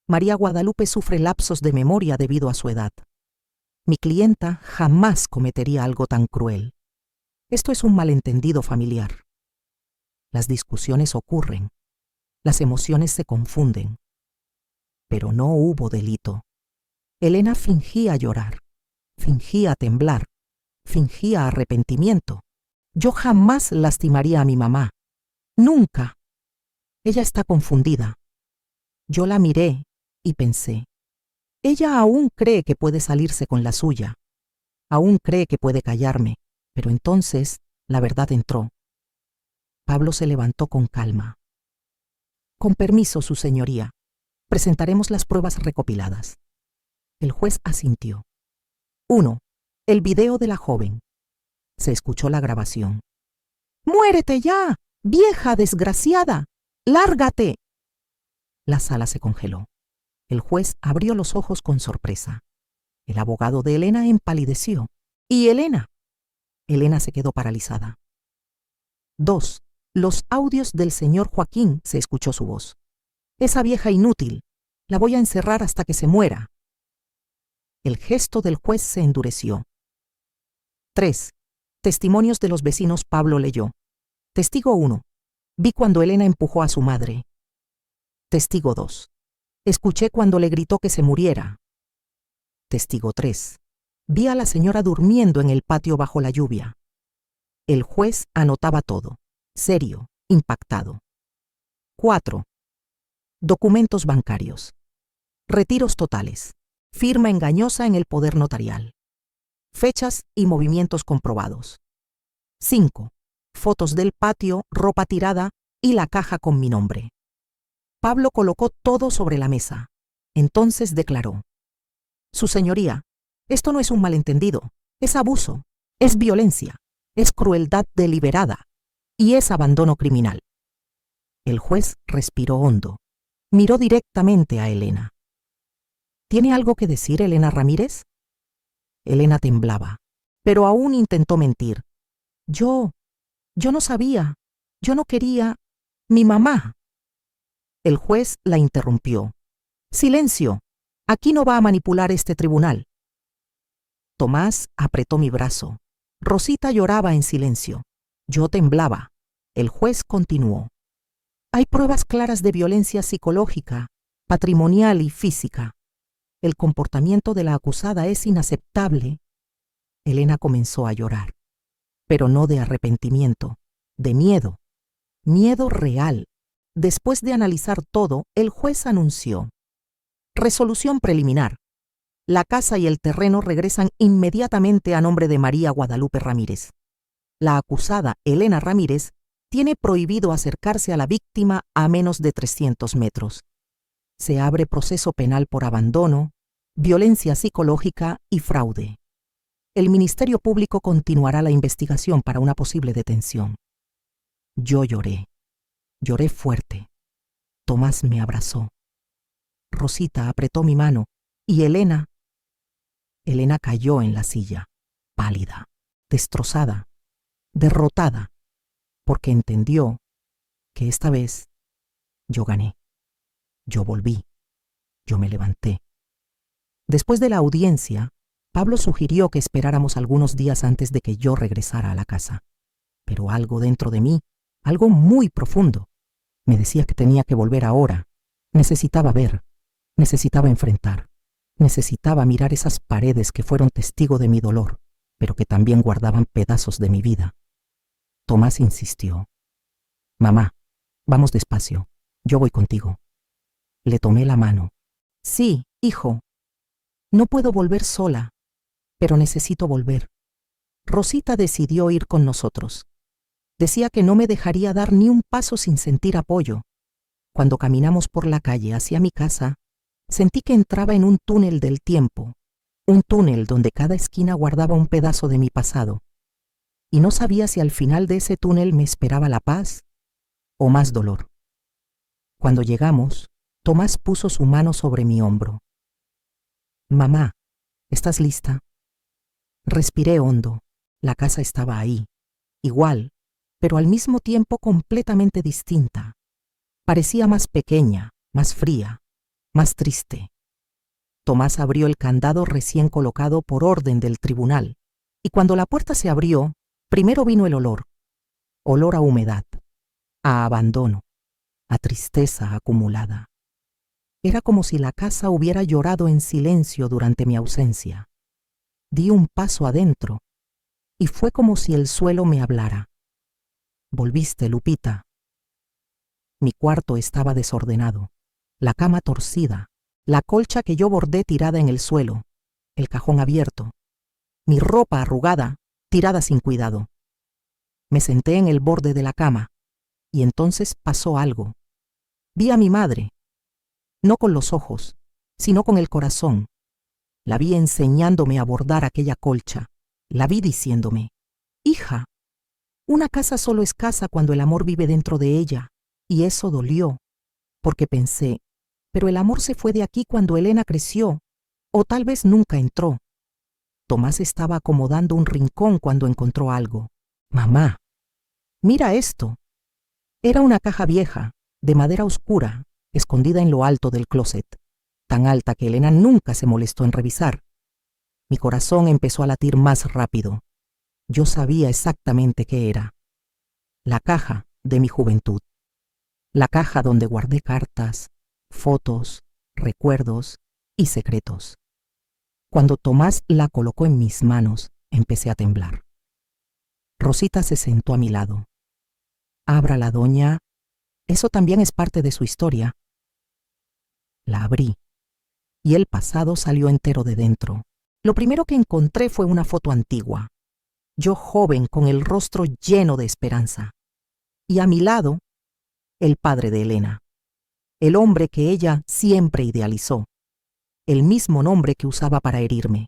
María Guadalupe sufre lapsos de memoria debido a su edad. Mi clienta jamás cometería algo tan cruel. Esto es un malentendido familiar. Las discusiones ocurren, las emociones se confunden. Pero no hubo delito. Elena fingía llorar, fingía temblar, fingía arrepentimiento. Yo jamás lastimaría a mi mamá. Nunca. Ella está confundida». Yo la miré y pensé: ella aún cree que puede salirse con la suya. Aún cree que puede callarme, pero entonces la verdad entró. Pablo se levantó con calma. Con permiso, su señoría. Presentaremos las pruebas recopiladas. El juez asintió. 1. El video de la joven. Se escuchó la grabación. ¡Muérete ya, vieja desgraciada! ¡Lárgate! La sala se congeló. El juez abrió los ojos con sorpresa. El abogado de Elena empalideció. ¿Y Elena? Elena se quedó paralizada. 2. Los audios del señor Joaquín, se escuchó su voz. Esa vieja inútil. La voy a encerrar hasta que se muera. El gesto del juez se endureció. 3. Testimonios de los vecinos. Pablo leyó. Testigo 1. Vi cuando Elena empujó a su madre. Testigo 2. Escuché cuando le gritó que se muriera. Testigo 3. Vi a la señora durmiendo en el patio bajo la lluvia. El juez anotaba todo, serio, impactado. 4. Documentos bancarios. Retiros totales. Firma engañosa en el poder notarial. Fechas y movimientos comprobados. 5. Fotos del patio, ropa tirada y la caja con mi nombre. Pablo colocó todo sobre la mesa. Entonces declaró: Su señoría, esto no es un malentendido, es abuso, es violencia, es crueldad deliberada y es abandono criminal. El juez respiró hondo. Miró directamente a Elena. ¿Tiene algo que decir, Elena Ramírez? Elena temblaba, pero aún intentó mentir. Yo no sabía, yo no quería. Mi mamá. El juez la interrumpió. Silencio, aquí no va a manipular este tribunal. Tomás apretó mi brazo. Rosita lloraba en silencio. Yo temblaba. El juez continuó. Hay pruebas claras de violencia psicológica, patrimonial y física. El comportamiento de la acusada es inaceptable. Elena comenzó a llorar, pero no de arrepentimiento, de miedo. Miedo real. Después de analizar todo, el juez anunció: resolución preliminar. La casa y el terreno regresan inmediatamente a nombre de María Guadalupe Ramírez. La acusada, Elena Ramírez, tiene prohibido acercarse a la víctima a menos de 300 metros. Se abre proceso penal por abandono, violencia psicológica y fraude. El Ministerio Público continuará la investigación para una posible detención. Yo lloré. Lloré fuerte. Tomás me abrazó. Rosita apretó mi mano y Elena cayó en la silla, pálida, destrozada, derrotada, porque entendió que esta vez yo gané. Yo volví. Yo me levanté. Después de la audiencia, Pablo sugirió que esperáramos algunos días antes de que yo regresara a la casa. Pero algo dentro de mí, algo muy profundo, me decía que tenía que volver ahora. Necesitaba ver, necesitaba enfrentar, necesitaba mirar esas paredes que fueron testigo de mi dolor, pero que también guardaban pedazos de mi vida. Tomás insistió. Mamá, vamos despacio, yo voy contigo. Le tomé la mano. Sí, hijo. No puedo volver sola, pero necesito volver. Rosita decidió ir con nosotros. Decía que no me dejaría dar ni un paso sin sentir apoyo. Cuando caminamos por la calle hacia mi casa, sentí que entraba en un túnel del tiempo, un túnel donde cada esquina guardaba un pedazo de mi pasado, y no sabía si al final de ese túnel me esperaba la paz o más dolor. Cuando llegamos, Tomás puso su mano sobre mi hombro. Mamá, ¿estás lista? Respiré hondo. La casa estaba ahí, igual, pero al mismo tiempo completamente distinta. Parecía más pequeña, más fría, más triste. Tomás abrió el candado recién colocado por orden del tribunal, y cuando la puerta se abrió, primero vino el olor a humedad, a abandono, a tristeza acumulada. Era como si la casa hubiera llorado en silencio durante mi ausencia. Di un paso adentro, y fue como si el suelo me hablara. Volviste, Lupita. Mi cuarto estaba desordenado, la cama torcida, la colcha que yo bordé tirada en el suelo, el cajón abierto. mi ropa arrugada, tirada sin cuidado. Me senté en el borde de la cama, y entonces pasó algo. Vi a mi madre, no con los ojos, sino con el corazón. La vi enseñándome a bordar aquella colcha. La vi diciéndome: hija, una casa solo es casa cuando el amor vive dentro de ella. Y eso dolió, porque pensé, pero el amor se fue de aquí cuando Elena creció, o tal vez nunca entró. Tomás estaba acomodando un rincón cuando encontró algo. Mamá, mira esto. Era una caja vieja, de madera oscura, escondida en lo alto del closet, tan alta que Elena nunca se molestó en revisar. Mi corazón empezó a latir más rápido. Yo sabía exactamente qué era. La caja de mi juventud. La caja donde guardé cartas, fotos, recuerdos y secretos. Cuando Tomás la colocó en mis manos, empecé a temblar. Rosita se sentó a mi lado. Ábrala, doña. Eso también es parte de su historia. La abrí, y el pasado salió entero de dentro. Lo primero que encontré fue una foto antigua. Yo joven con el rostro lleno de esperanza. Y a mi lado, el padre de Elena. El hombre que ella siempre idealizó. El mismo nombre que usaba para herirme.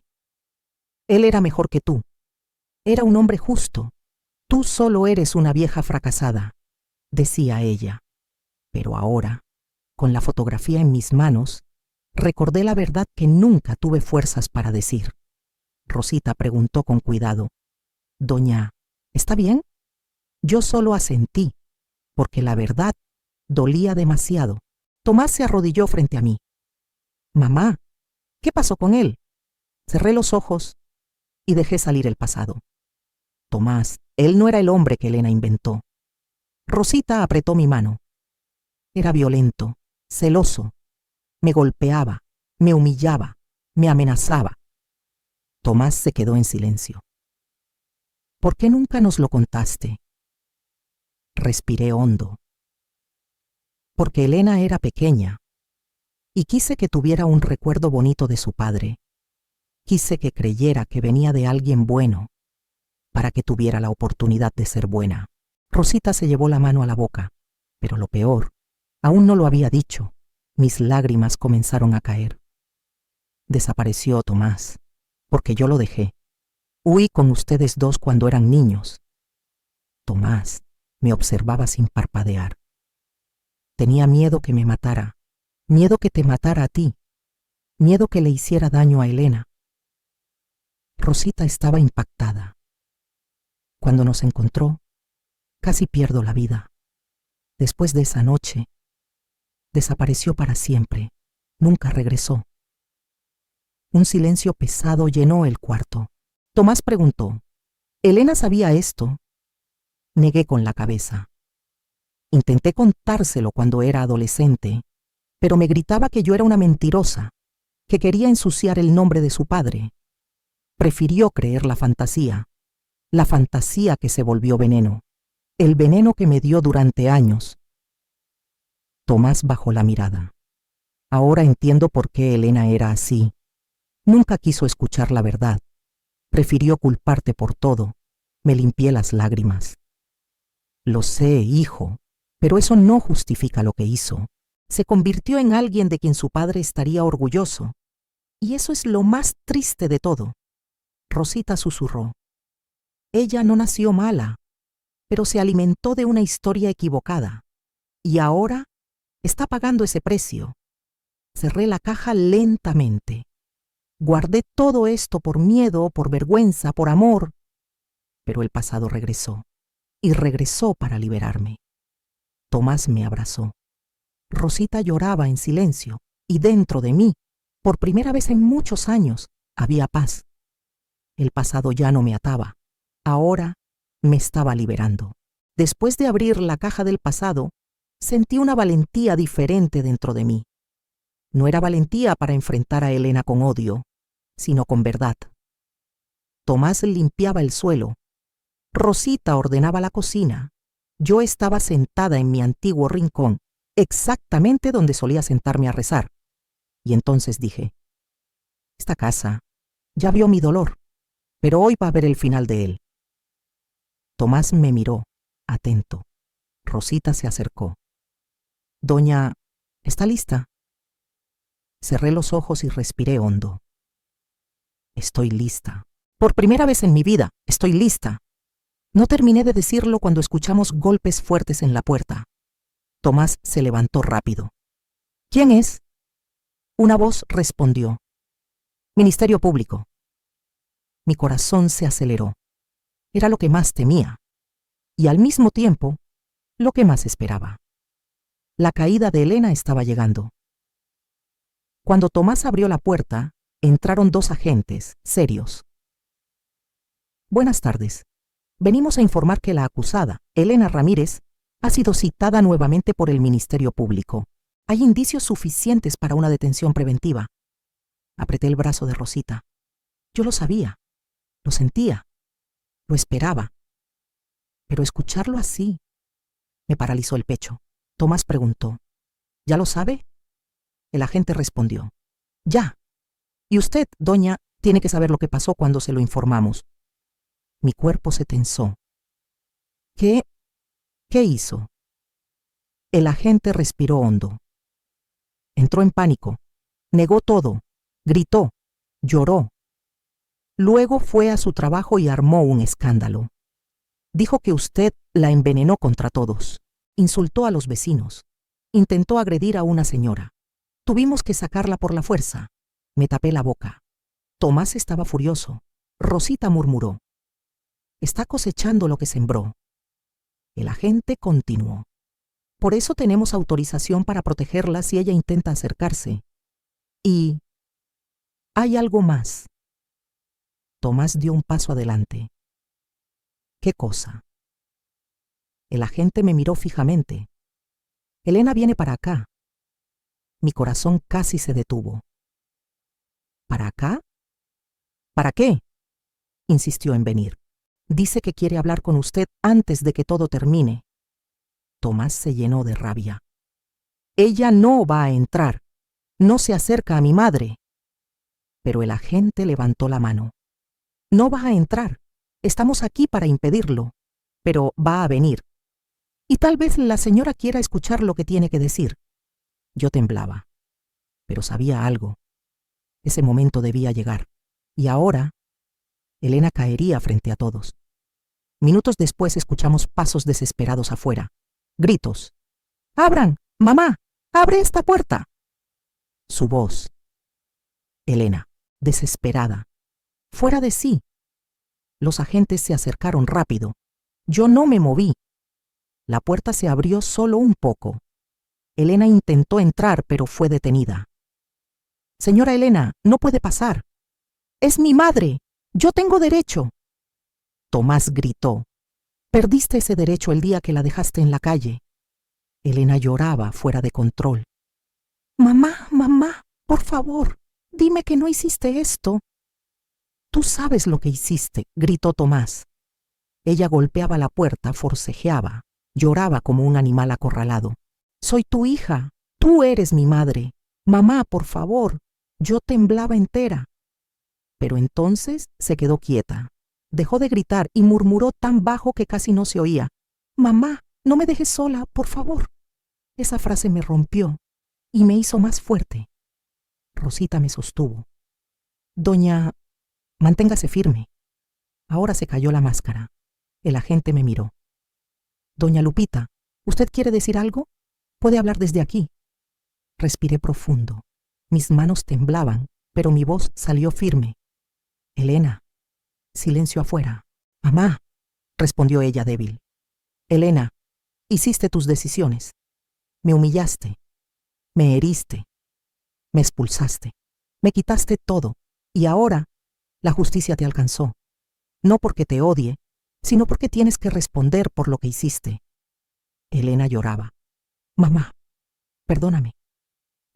Él era mejor que tú. Era un hombre justo. Tú solo eres una vieja fracasada, decía ella. Pero ahora, con la fotografía en mis manos, recordé la verdad que nunca tuve fuerzas para decir. Rosita preguntó con cuidado: doña, ¿está bien? Yo solo asentí, porque la verdad dolía demasiado. Tomás se arrodilló frente a mí. Mamá, ¿qué pasó con él? Cerré los ojos y dejé salir el pasado. Tomás, él no era el hombre que Elena inventó. Rosita apretó mi mano. Era violento, celoso. Me golpeaba, me humillaba, me amenazaba. Tomás se quedó en silencio. ¿Por qué nunca nos lo contaste? Respiré hondo. Porque Elena era pequeña y quise que tuviera un recuerdo bonito de su padre. Quise que creyera que venía de alguien bueno, para que tuviera la oportunidad de ser buena. Rosita se llevó la mano a la boca, pero lo peor, aún no lo había dicho. Mis lágrimas comenzaron a caer. Desapareció Tomás, porque yo lo dejé. Huí con ustedes dos cuando eran niños. Tomás me observaba sin parpadear. Tenía miedo que me matara, miedo que te matara a ti, miedo que le hiciera daño a Elena. Rosita estaba impactada. Cuando nos encontró, casi pierdo la vida. Después de esa noche, desapareció para siempre. Nunca regresó. Un silencio pesado llenó el cuarto. Tomás preguntó: ¿Elena sabía esto? Negué con la cabeza. Intenté contárselo cuando era adolescente, pero me gritaba que yo era una mentirosa, que quería ensuciar el nombre de su padre. Prefirió creer la fantasía que se volvió veneno, el veneno que me dio durante años. Tomás bajó la mirada. Ahora entiendo por qué Elena era así. Nunca quiso escuchar la verdad. Prefirió culparte por todo. Me limpié las lágrimas. Lo sé, hijo, pero eso no justifica lo que hizo. Se convirtió en alguien de quien su padre estaría orgulloso. Y eso es lo más triste de todo. Rosita susurró: ella no nació mala, pero se alimentó de una historia equivocada. Y ahora está pagando ese precio. Cerré la caja lentamente. Guardé todo esto por miedo, por vergüenza, por amor. Pero el pasado regresó. Y regresó para liberarme. Tomás me abrazó. Rosita lloraba en silencio. Y dentro de mí, por primera vez en muchos años, había paz. El pasado ya no me ataba. Ahora me estaba liberando. Después de abrir la caja del pasado, sentí una valentía diferente dentro de mí. No era valentía para enfrentar a Elena con odio, sino con verdad. Tomás limpiaba el suelo. Rosita ordenaba la cocina. Yo estaba sentada en mi antiguo rincón, exactamente donde solía sentarme a rezar. Y entonces dije: esta casa ya vio mi dolor. pero hoy va a ver el final de él. Tomás me miró, atento. Rosita se acercó. Doña, ¿está lista? Cerré los ojos y respiré hondo. Estoy lista. Por primera vez en mi vida, estoy lista. No terminé de decirlo cuando escuchamos golpes fuertes en la puerta. Tomás se levantó rápido. ¿Quién es? Una voz respondió. Ministerio Público. Mi corazón se aceleró. Era lo que más temía. Y al mismo tiempo, lo que más esperaba. La caída de Elena estaba llegando. Cuando Tomás abrió la puerta, entraron dos agentes, serios. Buenas tardes. Venimos a informar que la acusada, Elena Ramírez, ha sido citada nuevamente por el Ministerio Público. Hay indicios suficientes para una detención preventiva. Apreté el brazo de Rosita. Yo lo sabía, lo sentía, lo esperaba. Pero escucharlo así me paralizó el pecho. Tomás preguntó, ¿ya lo sabe? El agente respondió, ya. Y usted, doña, tiene que saber lo que pasó cuando se lo informamos. Mi cuerpo se tensó. ¿Qué hizo? El agente respiró hondo. Entró en pánico, negó todo, gritó, lloró. Luego fue a su trabajo y armó un escándalo. Dijo que usted la envenenó contra todos. Insultó a los vecinos. Intentó agredir a una señora. Tuvimos que sacarla por la fuerza. Me tapé la boca. Tomás estaba furioso. Rosita murmuró. Está cosechando lo que sembró. El agente continuó. Por eso tenemos autorización para protegerla si ella intenta acercarse. Y hay algo más. Tomás dio un paso adelante. ¿Qué cosa? El agente me miró fijamente. Elena viene para acá. Mi corazón casi se detuvo. ¿Para acá? ¿Para qué? Insistió en venir. Dice que quiere hablar con usted antes de que todo termine. Tomás se llenó de rabia. Ella no va a entrar. No se acerca a mi madre. Pero el agente levantó la mano. No va a entrar. Estamos aquí para impedirlo. Pero va a venir. Y tal vez la señora quiera escuchar lo que tiene que decir. Yo temblaba. Pero sabía algo. Ese momento debía llegar. Y ahora, Elena caería frente a todos. Minutos después escuchamos pasos desesperados afuera. Gritos. ¡Abran! ¡Mamá! ¡Abre esta puerta! Su voz. Elena, desesperada. Fuera de sí. Los agentes se acercaron rápido. Yo no me moví. La puerta se abrió solo un poco. Elena intentó entrar, pero fue detenida. Señora Elena, no puede pasar. Es mi madre. Yo tengo derecho. Tomás gritó. Perdiste ese derecho el día que la dejaste en la calle. Elena lloraba fuera de control. Mamá, mamá, por favor, dime que no hiciste esto. Tú sabes lo que hiciste, gritó Tomás. Ella golpeaba la puerta, forcejeaba, lloraba como un animal acorralado. Soy tu hija, tú eres mi madre. Mamá, por favor. Yo temblaba entera. Pero entonces se quedó quieta. Dejó de gritar y murmuró tan bajo que casi no se oía. Mamá, no me dejes sola, por favor. Esa frase me rompió y me hizo más fuerte. Rosita me sostuvo. Doña, manténgase firme. Ahora se cayó la máscara. El agente me miró. Doña Lupita, ¿usted quiere decir algo? Puede hablar desde aquí. Respiré profundo. Mis manos temblaban, pero mi voz salió firme. Elena. Silencio afuera. Mamá, respondió ella débil. Elena, hiciste tus decisiones. Me humillaste. Me heriste. Me expulsaste. Me quitaste todo. Y ahora la justicia te alcanzó. No porque te odie, sino porque tienes que responder por lo que hiciste. Elena lloraba. Mamá, perdóname.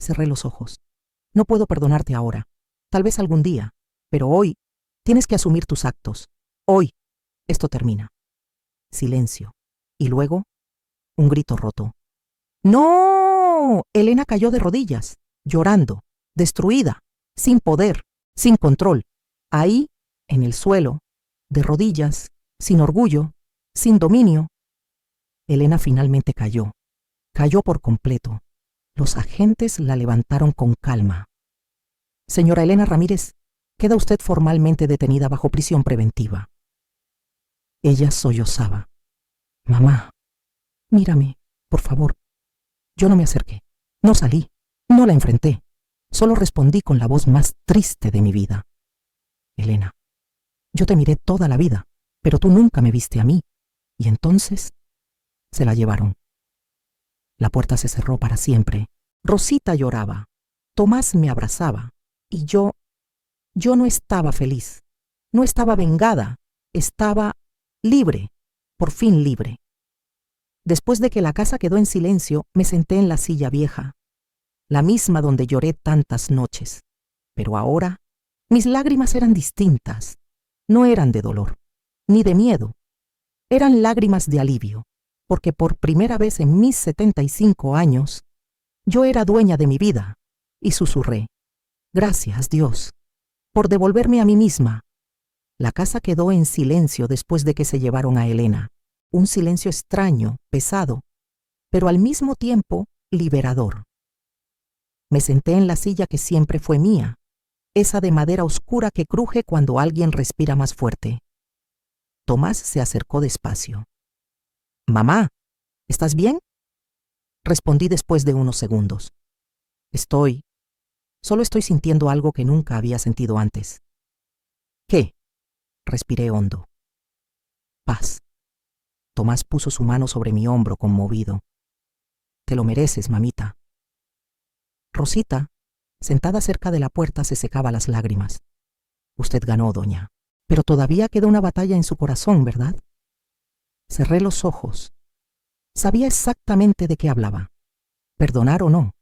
Cerré los ojos. No puedo perdonarte ahora. Tal vez algún día. Pero hoy tienes que asumir tus actos. Hoy esto termina. Silencio. Y luego, un grito roto. ¡No! Elena cayó de rodillas, llorando, destruida, sin poder, sin control. Ahí en el suelo, de rodillas, sin orgullo, sin dominio. Elena finalmente cayó. Cayó por completo. Los agentes la levantaron con calma. Señora Elena Ramírez, queda usted formalmente detenida bajo prisión preventiva. Ella sollozaba. Mamá, mírame, por favor. Yo no me acerqué, no salí, no la enfrenté. Solo respondí con la voz más triste de mi vida. Elena, yo te miré toda la vida, pero tú nunca me viste a mí. Y entonces se la llevaron. La puerta se cerró para siempre. Rosita lloraba. Tomás me abrazaba. Y yo no estaba feliz. No estaba vengada. Estaba libre. Por fin libre. Después de que la casa quedó en silencio, me senté en la silla vieja, la misma donde lloré tantas noches. Pero ahora, mis lágrimas eran distintas. No eran de dolor, ni de miedo. Eran lágrimas de alivio, porque por primera vez en mis 75 años, yo era dueña de mi vida, y susurré, gracias, Dios, por devolverme a mí misma. La casa quedó en silencio después de que se llevaron a Elena. Un silencio extraño, pesado, pero al mismo tiempo liberador. Me senté en la silla que siempre fue mía, esa de madera oscura que cruje cuando alguien respira más fuerte. Tomás se acercó despacio. Mamá, ¿estás bien? Respondí después de unos segundos. Solo estoy sintiendo algo que nunca había sentido antes. ¿Qué? Respiré hondo. Paz. Tomás puso su mano sobre mi hombro conmovido. Te lo mereces, mamita. Rosita, sentada cerca de la puerta, se secaba las lágrimas. Usted ganó, doña. Pero todavía queda una batalla en su corazón, ¿verdad? Cerré los ojos. Sabía exactamente de qué hablaba. ¿Perdonar o no?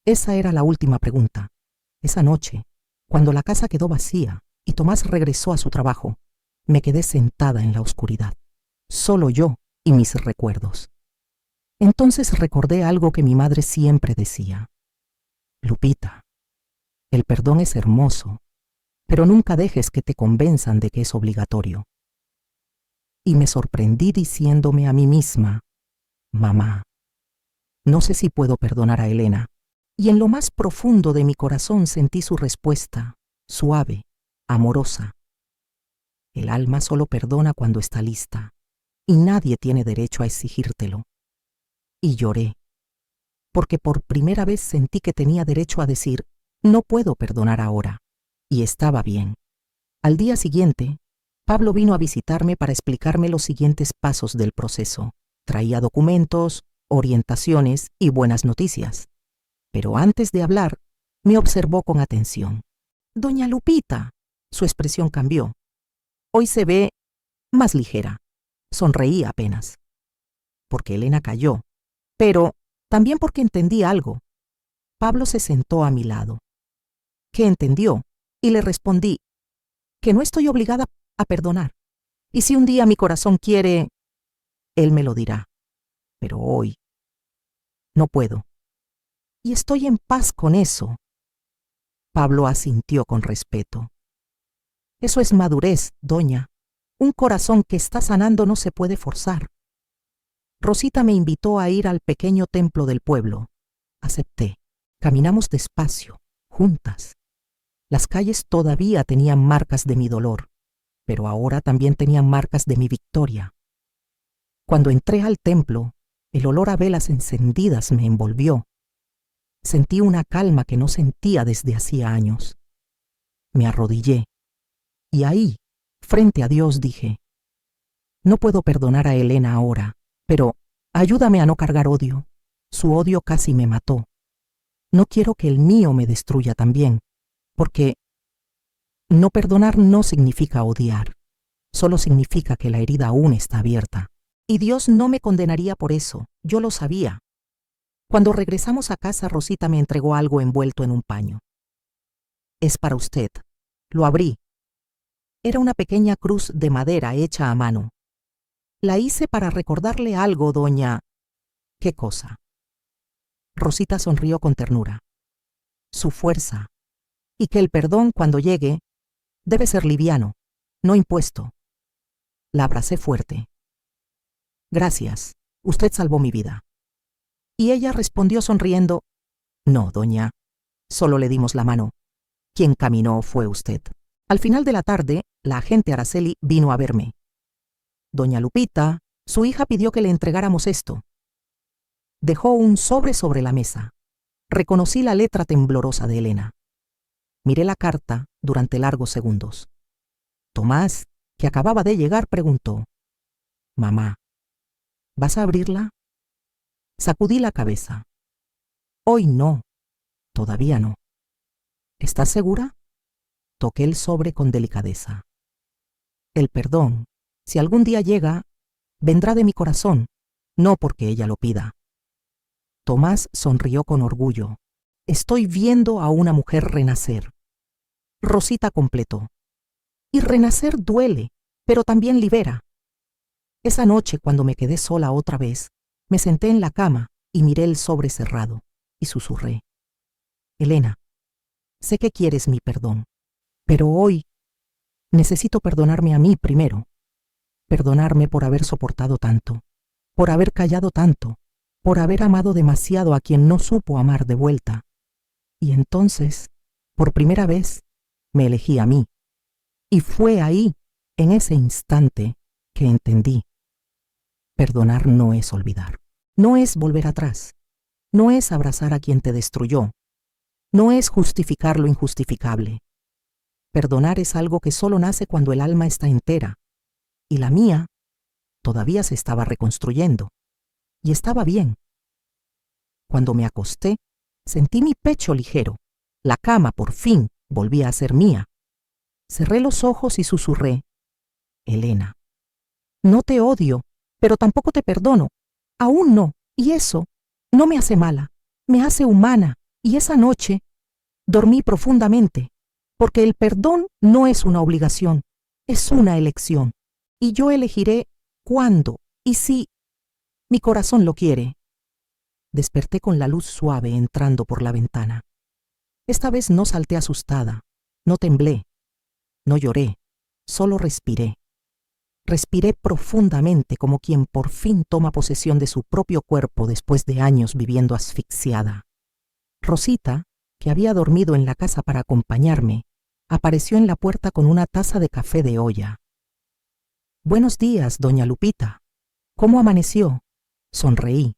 Esa era la última pregunta. Esa noche, cuando la casa quedó vacía y Tomás regresó a su trabajo, me quedé sentada en la oscuridad. Solo yo y mis recuerdos. Entonces recordé algo que mi madre siempre decía. Lupita, el perdón es hermoso, pero nunca dejes que te convenzan de que es obligatorio. Y me sorprendí diciéndome a mí misma, mamá, no sé si puedo perdonar a Elena. Y en lo más profundo de mi corazón sentí su respuesta, suave, amorosa. El alma solo perdona cuando está lista, y nadie tiene derecho a exigírtelo. Y lloré, porque por primera vez sentí que tenía derecho a decir, no puedo perdonar ahora, y estaba bien. Al día siguiente, Pablo vino a visitarme para explicarme los siguientes pasos del proceso. Traía documentos, orientaciones y buenas noticias. Pero antes de hablar, me observó con atención. Doña Lupita, su expresión cambió. Hoy se ve más ligera. Sonreí apenas. Porque Elena cayó, pero también porque entendí algo. Pablo se sentó a mi lado. ¿Qué entendió? Y le respondí que no estoy obligada a perdonar. Y si un día mi corazón quiere, él me lo dirá. Pero hoy no puedo. Y estoy en paz con eso. Pablo asintió con respeto. Eso es madurez, doña. Un corazón que está sanando no se puede forzar. Rosita me invitó a ir al pequeño templo del pueblo. Acepté. Caminamos despacio, juntas. Las calles todavía tenían marcas de mi dolor, pero ahora también tenían marcas de mi victoria. Cuando entré al templo, el olor a velas encendidas me envolvió. Sentí una calma que no sentía desde hacía años. Me arrodillé, y ahí, frente a Dios, dije, no puedo perdonar a Elena ahora, pero ayúdame a no cargar odio. Su odio casi me mató. No quiero que el mío me destruya también, porque no perdonar no significa odiar, solo significa que la herida aún está abierta. Y Dios no me condenaría por eso, yo lo sabía. Cuando regresamos a casa, Rosita me entregó algo envuelto en un paño. Es para usted. Lo abrí. Era una pequeña cruz de madera hecha a mano. La hice para recordarle algo, doña... ¿Qué cosa? Rosita sonrió con ternura. Su fuerza. Y que el perdón, cuando llegue, Debe ser liviano, no impuesto. La abracé fuerte. Gracias, usted salvó mi vida. Y ella respondió sonriendo, no, doña, solo le dimos la mano. Quien caminó fue usted. Al final de la tarde, la agente Araceli vino a verme. Doña Lupita, su hija pidió que le entregáramos esto. Dejó un sobre la mesa. Reconocí la letra temblorosa de Elena. Miré la carta durante largos segundos. Tomás, que acababa de llegar, preguntó, «Mamá, ¿vas a abrirla?» Sacudí la cabeza. «Hoy no, todavía no». «¿Estás segura?» Toqué el sobre con delicadeza. El perdón, si algún día llega, vendrá de mi corazón, no porque ella lo pida. Tomás sonrió con orgullo. Estoy viendo a una mujer renacer. Rosita completó. Y renacer duele, pero también libera. Esa noche, cuando me quedé sola otra vez, me senté en la cama y miré el sobre cerrado y susurré. Elena, sé que quieres mi perdón, pero hoy necesito perdonarme a mí primero. Perdonarme por haber soportado tanto, por haber callado tanto, por haber amado demasiado a quien no supo amar de vuelta. Y entonces, por primera vez, me elegí a mí. Y fue ahí, en ese instante, que entendí. Perdonar no es olvidar, no es volver atrás, no es abrazar a quien te destruyó, no es justificar lo injustificable. Perdonar es algo que solo nace cuando el alma está entera, y la mía todavía se estaba reconstruyendo, y estaba bien. Cuando me acosté, sentí mi pecho ligero, la cama por fin volvía a ser mía. Cerré los ojos y susurré, Elena, no te odio, pero tampoco te perdono, aún no, y eso no me hace mala, me hace humana, y esa noche dormí profundamente, porque el perdón no es una obligación, es una elección, y yo elegiré cuándo y si mi corazón lo quiere. Desperté con la luz suave entrando por la ventana. Esta vez no salté asustada, no temblé, no lloré, solo respiré. Respiré profundamente como quien por fin toma posesión de su propio cuerpo después de años viviendo asfixiada. Rosita, que había dormido en la casa para acompañarme, apareció en la puerta con una taza de café de olla. «Buenos días, doña Lupita. ¿Cómo amaneció?» Sonreí.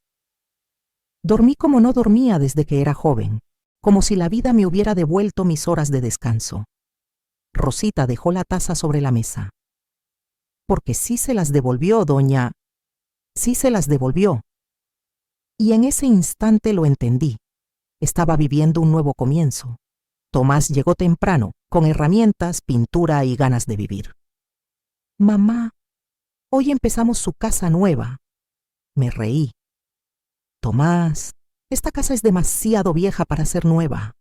Dormí como no dormía desde que era joven, como si la vida me hubiera devuelto mis horas de descanso. Rosita dejó la taza sobre la mesa. «Porque sí se las devolvió, doña. Sí se las devolvió». Y en ese instante lo entendí. Estaba viviendo un nuevo comienzo. Tomás llegó temprano, con herramientas, pintura y ganas de vivir. «Mamá, hoy empezamos su casa nueva». Me reí. «Tomás, esta casa es demasiado vieja para ser nueva».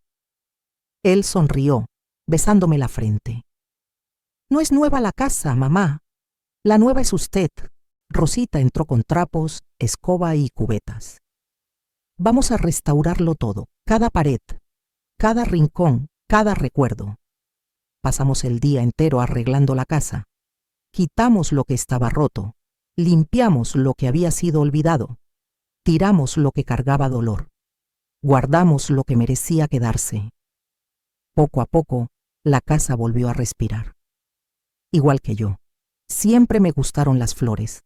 Él sonrió, besándome la frente. «No es nueva la casa, mamá. La nueva es usted». Rosita entró con trapos, escoba y cubetas. «Vamos a restaurarlo todo, cada pared, cada rincón, cada recuerdo». Pasamos el día entero arreglando la casa. Quitamos lo que estaba roto, limpiamos lo que había sido olvidado, tiramos lo que cargaba dolor, guardamos lo que merecía quedarse. Poco a poco, la casa volvió a respirar. Igual que yo, siempre me gustaron las flores.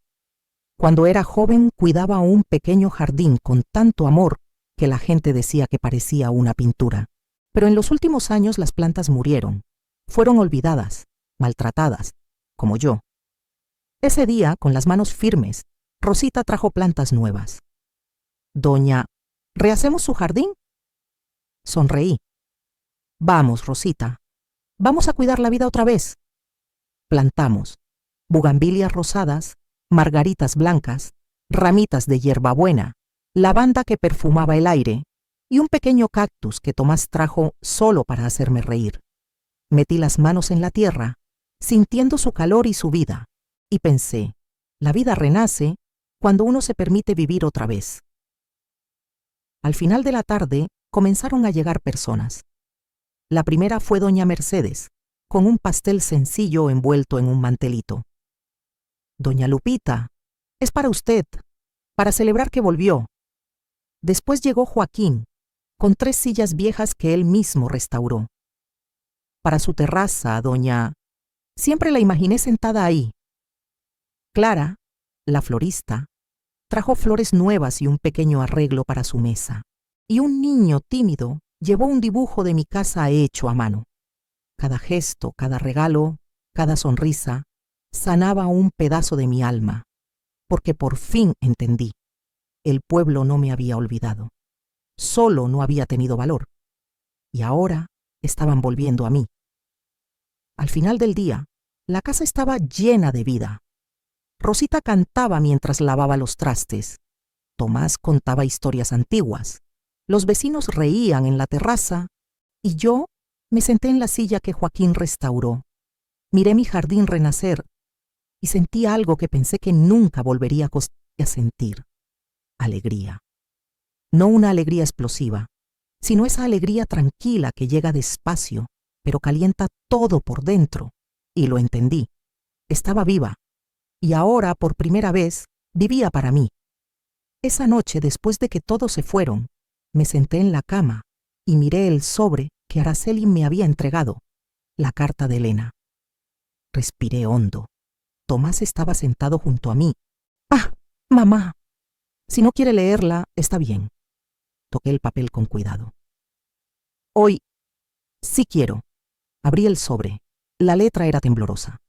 Cuando era joven cuidaba un pequeño jardín con tanto amor que la gente decía que parecía una pintura. Pero en los últimos años las plantas murieron, fueron olvidadas, maltratadas, como yo. Ese día, con las manos firmes, Rosita trajo plantas nuevas. «Doña, ¿rehacemos su jardín?» Sonreí. «Vamos, Rosita, vamos a cuidar la vida otra vez». Plantamos bugambilias rosadas, margaritas blancas, ramitas de hierbabuena, lavanda que perfumaba el aire y un pequeño cactus que Tomás trajo solo para hacerme reír. Metí las manos en la tierra, sintiendo su calor y su vida, y pensé, la vida renace cuando uno se permite vivir otra vez. Al final de la tarde comenzaron a llegar personas. La primera fue doña Mercedes, con un pastel sencillo envuelto en un mantelito. Doña Lupita, es para usted, para celebrar que volvió. Después llegó Joaquín, con 3 sillas viejas que él mismo restauró. Para su terraza, doña... Siempre la imaginé sentada ahí. Clara, la florista, trajo flores nuevas y un pequeño arreglo para su mesa. Y un niño tímido llevó un dibujo de mi casa hecho a mano. Cada gesto, cada regalo, cada sonrisa, sanaba un pedazo de mi alma, porque por fin entendí. El pueblo no me había olvidado. Solo no había tenido valor. Y ahora estaban volviendo a mí. Al final del día, la casa estaba llena de vida. Rosita cantaba mientras lavaba los trastes. Tomás contaba historias antiguas. Los vecinos reían en la terraza y yo me senté en la silla que Joaquín restauró. Miré mi jardín renacer y sentí algo que pensé que nunca volvería a sentir. Alegría. No una alegría explosiva, sino esa alegría tranquila que llega despacio, pero calienta todo por dentro. Y lo entendí. Estaba viva. Y ahora, por primera vez, vivía para mí. Esa noche, después de que todos se fueron, me senté en la cama y miré el sobre que Araceli me había entregado, la carta de Elena. Respiré hondo. Tomás estaba sentado junto a mí. ¡Ah, mamá! Si no quiere leerla, está bien. Toqué el papel con cuidado. Hoy sí quiero. Abrí el sobre. La letra era temblorosa.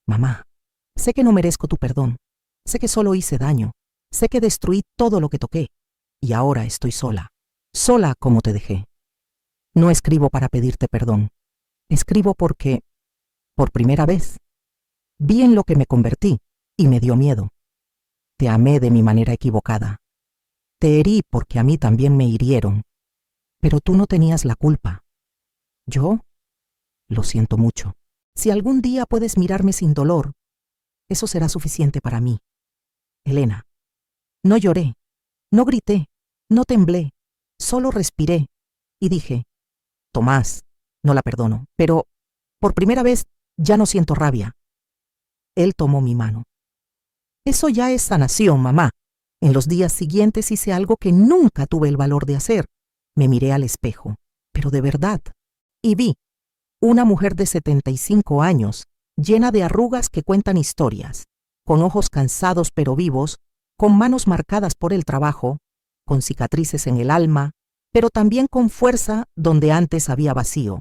Mamá, sé que no merezco tu perdón. Sé que solo hice daño. Sé que destruí todo lo que toqué. Y ahora estoy sola. Sola como te dejé. No escribo para pedirte perdón. Escribo porque, por primera vez, vi en lo que me convertí y me dio miedo. Te amé de mi manera equivocada. Te herí porque a mí también me hirieron. Pero tú no tenías la culpa. Yo lo siento mucho. Si algún día puedes mirarme sin dolor, eso será suficiente para mí. Elena, no lloré, no grité, no temblé, solo respiré y dije, Tomás, no la perdono, pero por primera vez ya no siento rabia. Él tomó mi mano. Eso ya es sanación, mamá. En los días siguientes hice algo que nunca tuve el valor de hacer. Me miré al espejo, pero de verdad, y vi una mujer de 75 años, llena de arrugas que cuentan historias, con ojos cansados pero vivos, con manos marcadas por el trabajo, con cicatrices en el alma, pero también con fuerza donde antes había vacío.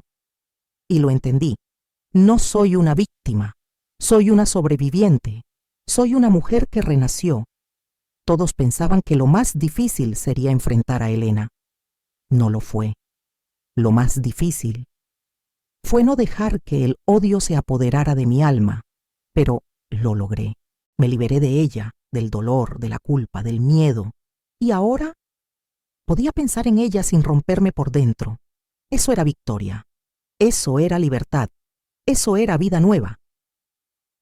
Y lo entendí. No soy una víctima, soy una sobreviviente, soy una mujer que renació. Todos pensaban que lo más difícil sería enfrentar a Elena. No lo fue. Lo más difícil fue no dejar que el odio se apoderara de mi alma, pero lo logré. Me liberé de ella, del dolor, de la culpa, del miedo, y ahora podía pensar en ella sin romperme por dentro. Eso era victoria, eso era libertad, eso era vida nueva.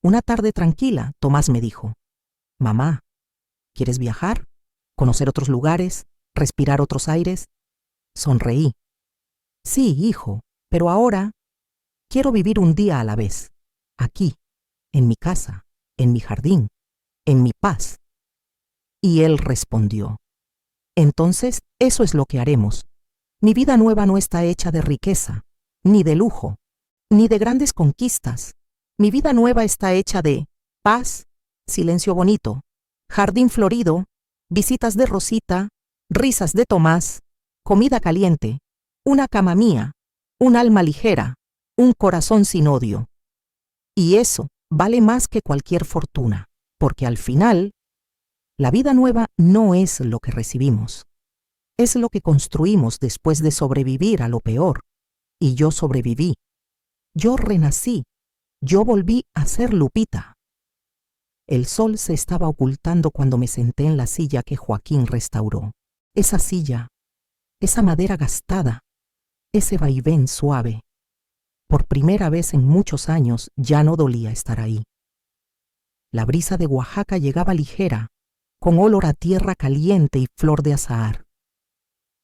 Una tarde tranquila, Tomás me dijo, mamá, ¿quieres viajar? ¿Conocer otros lugares? ¿Respirar otros aires? Sonreí. Sí, hijo, pero ahora quiero vivir un día a la vez, aquí, en mi casa, en mi jardín, en mi paz. Y él respondió, entonces eso es lo que haremos. Mi vida nueva no está hecha de riqueza, ni de lujo, ni de grandes conquistas. Mi vida nueva está hecha de paz, silencio bonito, jardín florido, visitas de Rosita, risas de Tomás, comida caliente, una cama mía, un alma ligera, un corazón sin odio. Y eso vale más que cualquier fortuna, porque al final, la vida nueva no es lo que recibimos, es lo que construimos después de sobrevivir a lo peor. Y yo sobreviví, yo renací, yo volví a ser Lupita. El sol se estaba ocultando cuando me senté en la silla que Joaquín restauró. Esa silla, esa madera gastada, ese vaivén suave. Por primera vez en muchos años ya no dolía estar ahí. La brisa de Oaxaca llegaba ligera, con olor a tierra caliente y flor de azahar.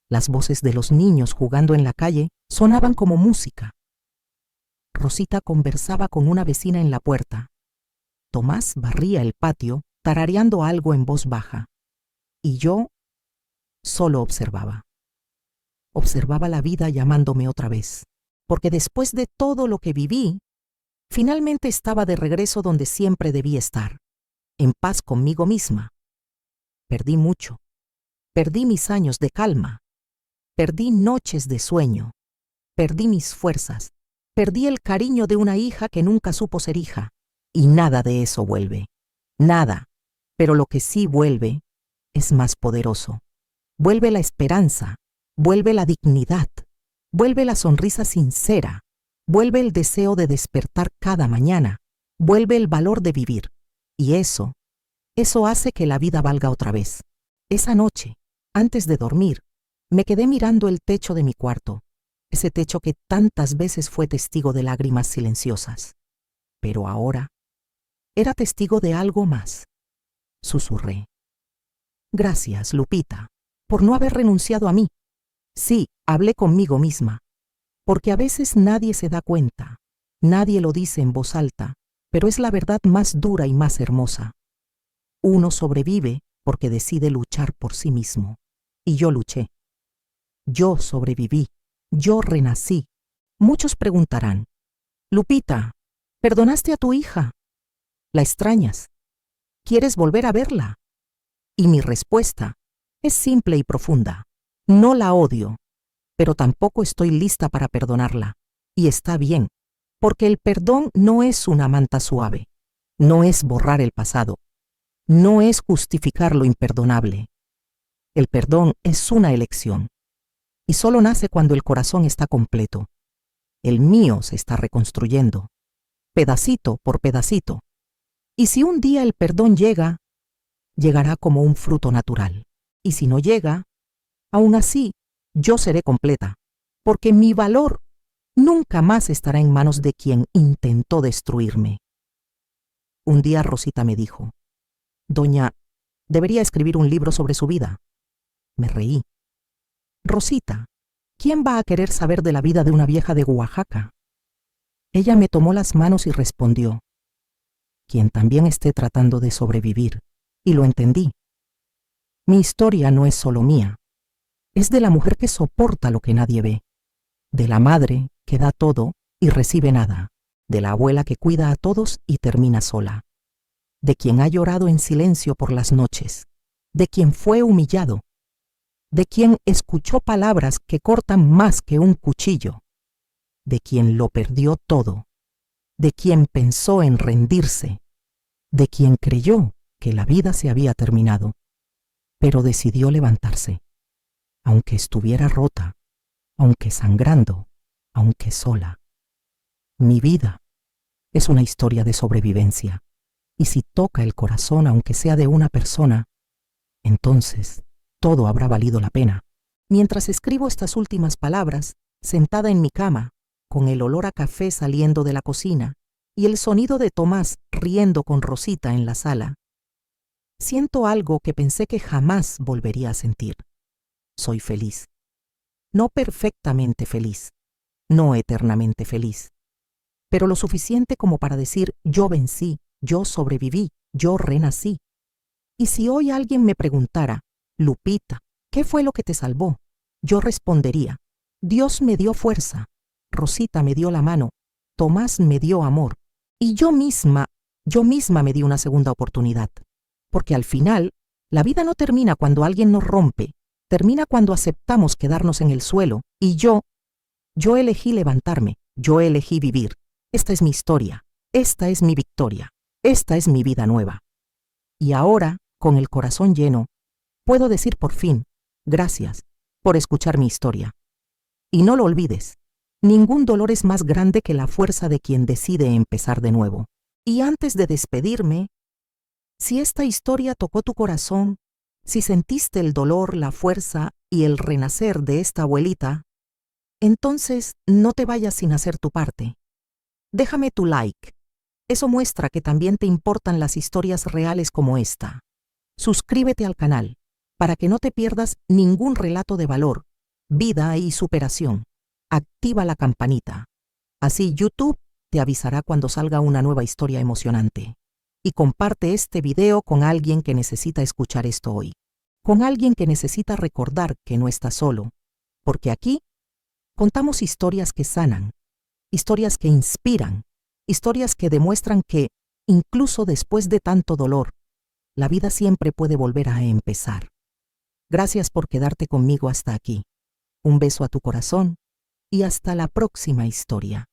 Las voces de los niños jugando en la calle sonaban como música. Rosita conversaba con una vecina en la puerta. Tomás barría el patio, tarareando algo en voz baja. Y yo solo observaba. Observaba la vida llamándome otra vez, porque después de todo lo que viví, finalmente estaba de regreso donde siempre debí estar, en paz conmigo misma. Perdí mucho. Perdí mis años de calma. Perdí noches de sueño. Perdí mis fuerzas. Perdí el cariño de una hija que nunca supo ser hija. Y nada de eso vuelve. Nada. Pero lo que sí vuelve es más poderoso. Vuelve la esperanza. Vuelve la dignidad. Vuelve la sonrisa sincera. Vuelve el deseo de despertar cada mañana. Vuelve el valor de vivir. Y eso hace que la vida valga otra vez. Esa noche, antes de dormir, me quedé mirando el techo de mi cuarto, ese techo que tantas veces fue testigo de lágrimas silenciosas. Pero ahora era testigo de algo más. Susurré. Gracias, Lupita, por no haber renunciado a mí. Sí, hablé conmigo misma, porque a veces nadie se da cuenta, nadie lo dice en voz alta, pero es la verdad más dura y más hermosa. Uno sobrevive porque decide luchar por sí mismo. Y yo luché. Yo sobreviví. Yo renací. Muchos preguntarán, Lupita, ¿perdonaste a tu hija? ¿La extrañas? ¿Quieres volver a verla? Y mi respuesta es simple y profunda. No la odio, pero tampoco estoy lista para perdonarla. Y está bien, porque el perdón no es una manta suave. No es borrar el pasado. No es justificar lo imperdonable. El perdón es una elección. Y solo nace cuando el corazón está completo. El mío se está reconstruyendo, pedacito por pedacito. Y si un día el perdón llega, llegará como un fruto natural. Y si no llega, aún así, yo seré completa, porque mi valor nunca más estará en manos de quien intentó destruirme. Un día Rosita me dijo, Doña, debería escribir un libro sobre su vida. Me reí. Rosita, ¿quién va a querer saber de la vida de una vieja de Oaxaca? Ella me tomó las manos y respondió, quien también esté tratando de sobrevivir. Y lo entendí. Mi historia no es solo mía. Es de la mujer que soporta lo que nadie ve. De la madre que da todo y recibe nada. De la abuela que cuida a todos y termina sola. De quien ha llorado en silencio por las noches, de quien fue humillado, de quien escuchó palabras que cortan más que un cuchillo, de quien lo perdió todo, de quien pensó en rendirse, de quien creyó que la vida se había terminado, pero decidió levantarse, aunque estuviera rota, aunque sangrando, aunque sola. Mi vida es una historia de sobrevivencia. Y si toca el corazón, aunque sea de una persona, entonces todo habrá valido la pena. Mientras escribo estas últimas palabras, sentada en mi cama, con el olor a café saliendo de la cocina y el sonido de Tomás riendo con Rosita en la sala, siento algo que pensé que jamás volvería a sentir. Soy feliz. No perfectamente feliz, no eternamente feliz, pero lo suficiente como para decir yo vencí. Yo sobreviví, yo renací. Y si hoy alguien me preguntara, Lupita, ¿qué fue lo que te salvó? Yo respondería, Dios me dio fuerza, Rosita me dio la mano, Tomás me dio amor, y yo misma me di una segunda oportunidad. Porque al final, la vida no termina cuando alguien nos rompe, termina cuando aceptamos quedarnos en el suelo, y yo elegí levantarme, yo elegí vivir. Esta es mi historia, esta es mi victoria. Esta es mi vida nueva. Y ahora, con el corazón lleno, puedo decir por fin, gracias por escuchar mi historia. Y no lo olvides, ningún dolor es más grande que la fuerza de quien decide empezar de nuevo. Y antes de despedirme, si esta historia tocó tu corazón, si sentiste el dolor, la fuerza y el renacer de esta abuelita, entonces no te vayas sin hacer tu parte. Déjame tu like. Eso muestra que también te importan las historias reales como esta. Suscríbete al canal para que no te pierdas ningún relato de valor, vida y superación. Activa la campanita. Así YouTube te avisará cuando salga una nueva historia emocionante. Y comparte este video con alguien que necesita escuchar esto hoy. Con alguien que necesita recordar que no está solo. Porque aquí contamos historias que sanan, historias que inspiran, historias que demuestran que, incluso después de tanto dolor, la vida siempre puede volver a empezar. Gracias por quedarte conmigo hasta aquí. Un beso a tu corazón y hasta la próxima historia.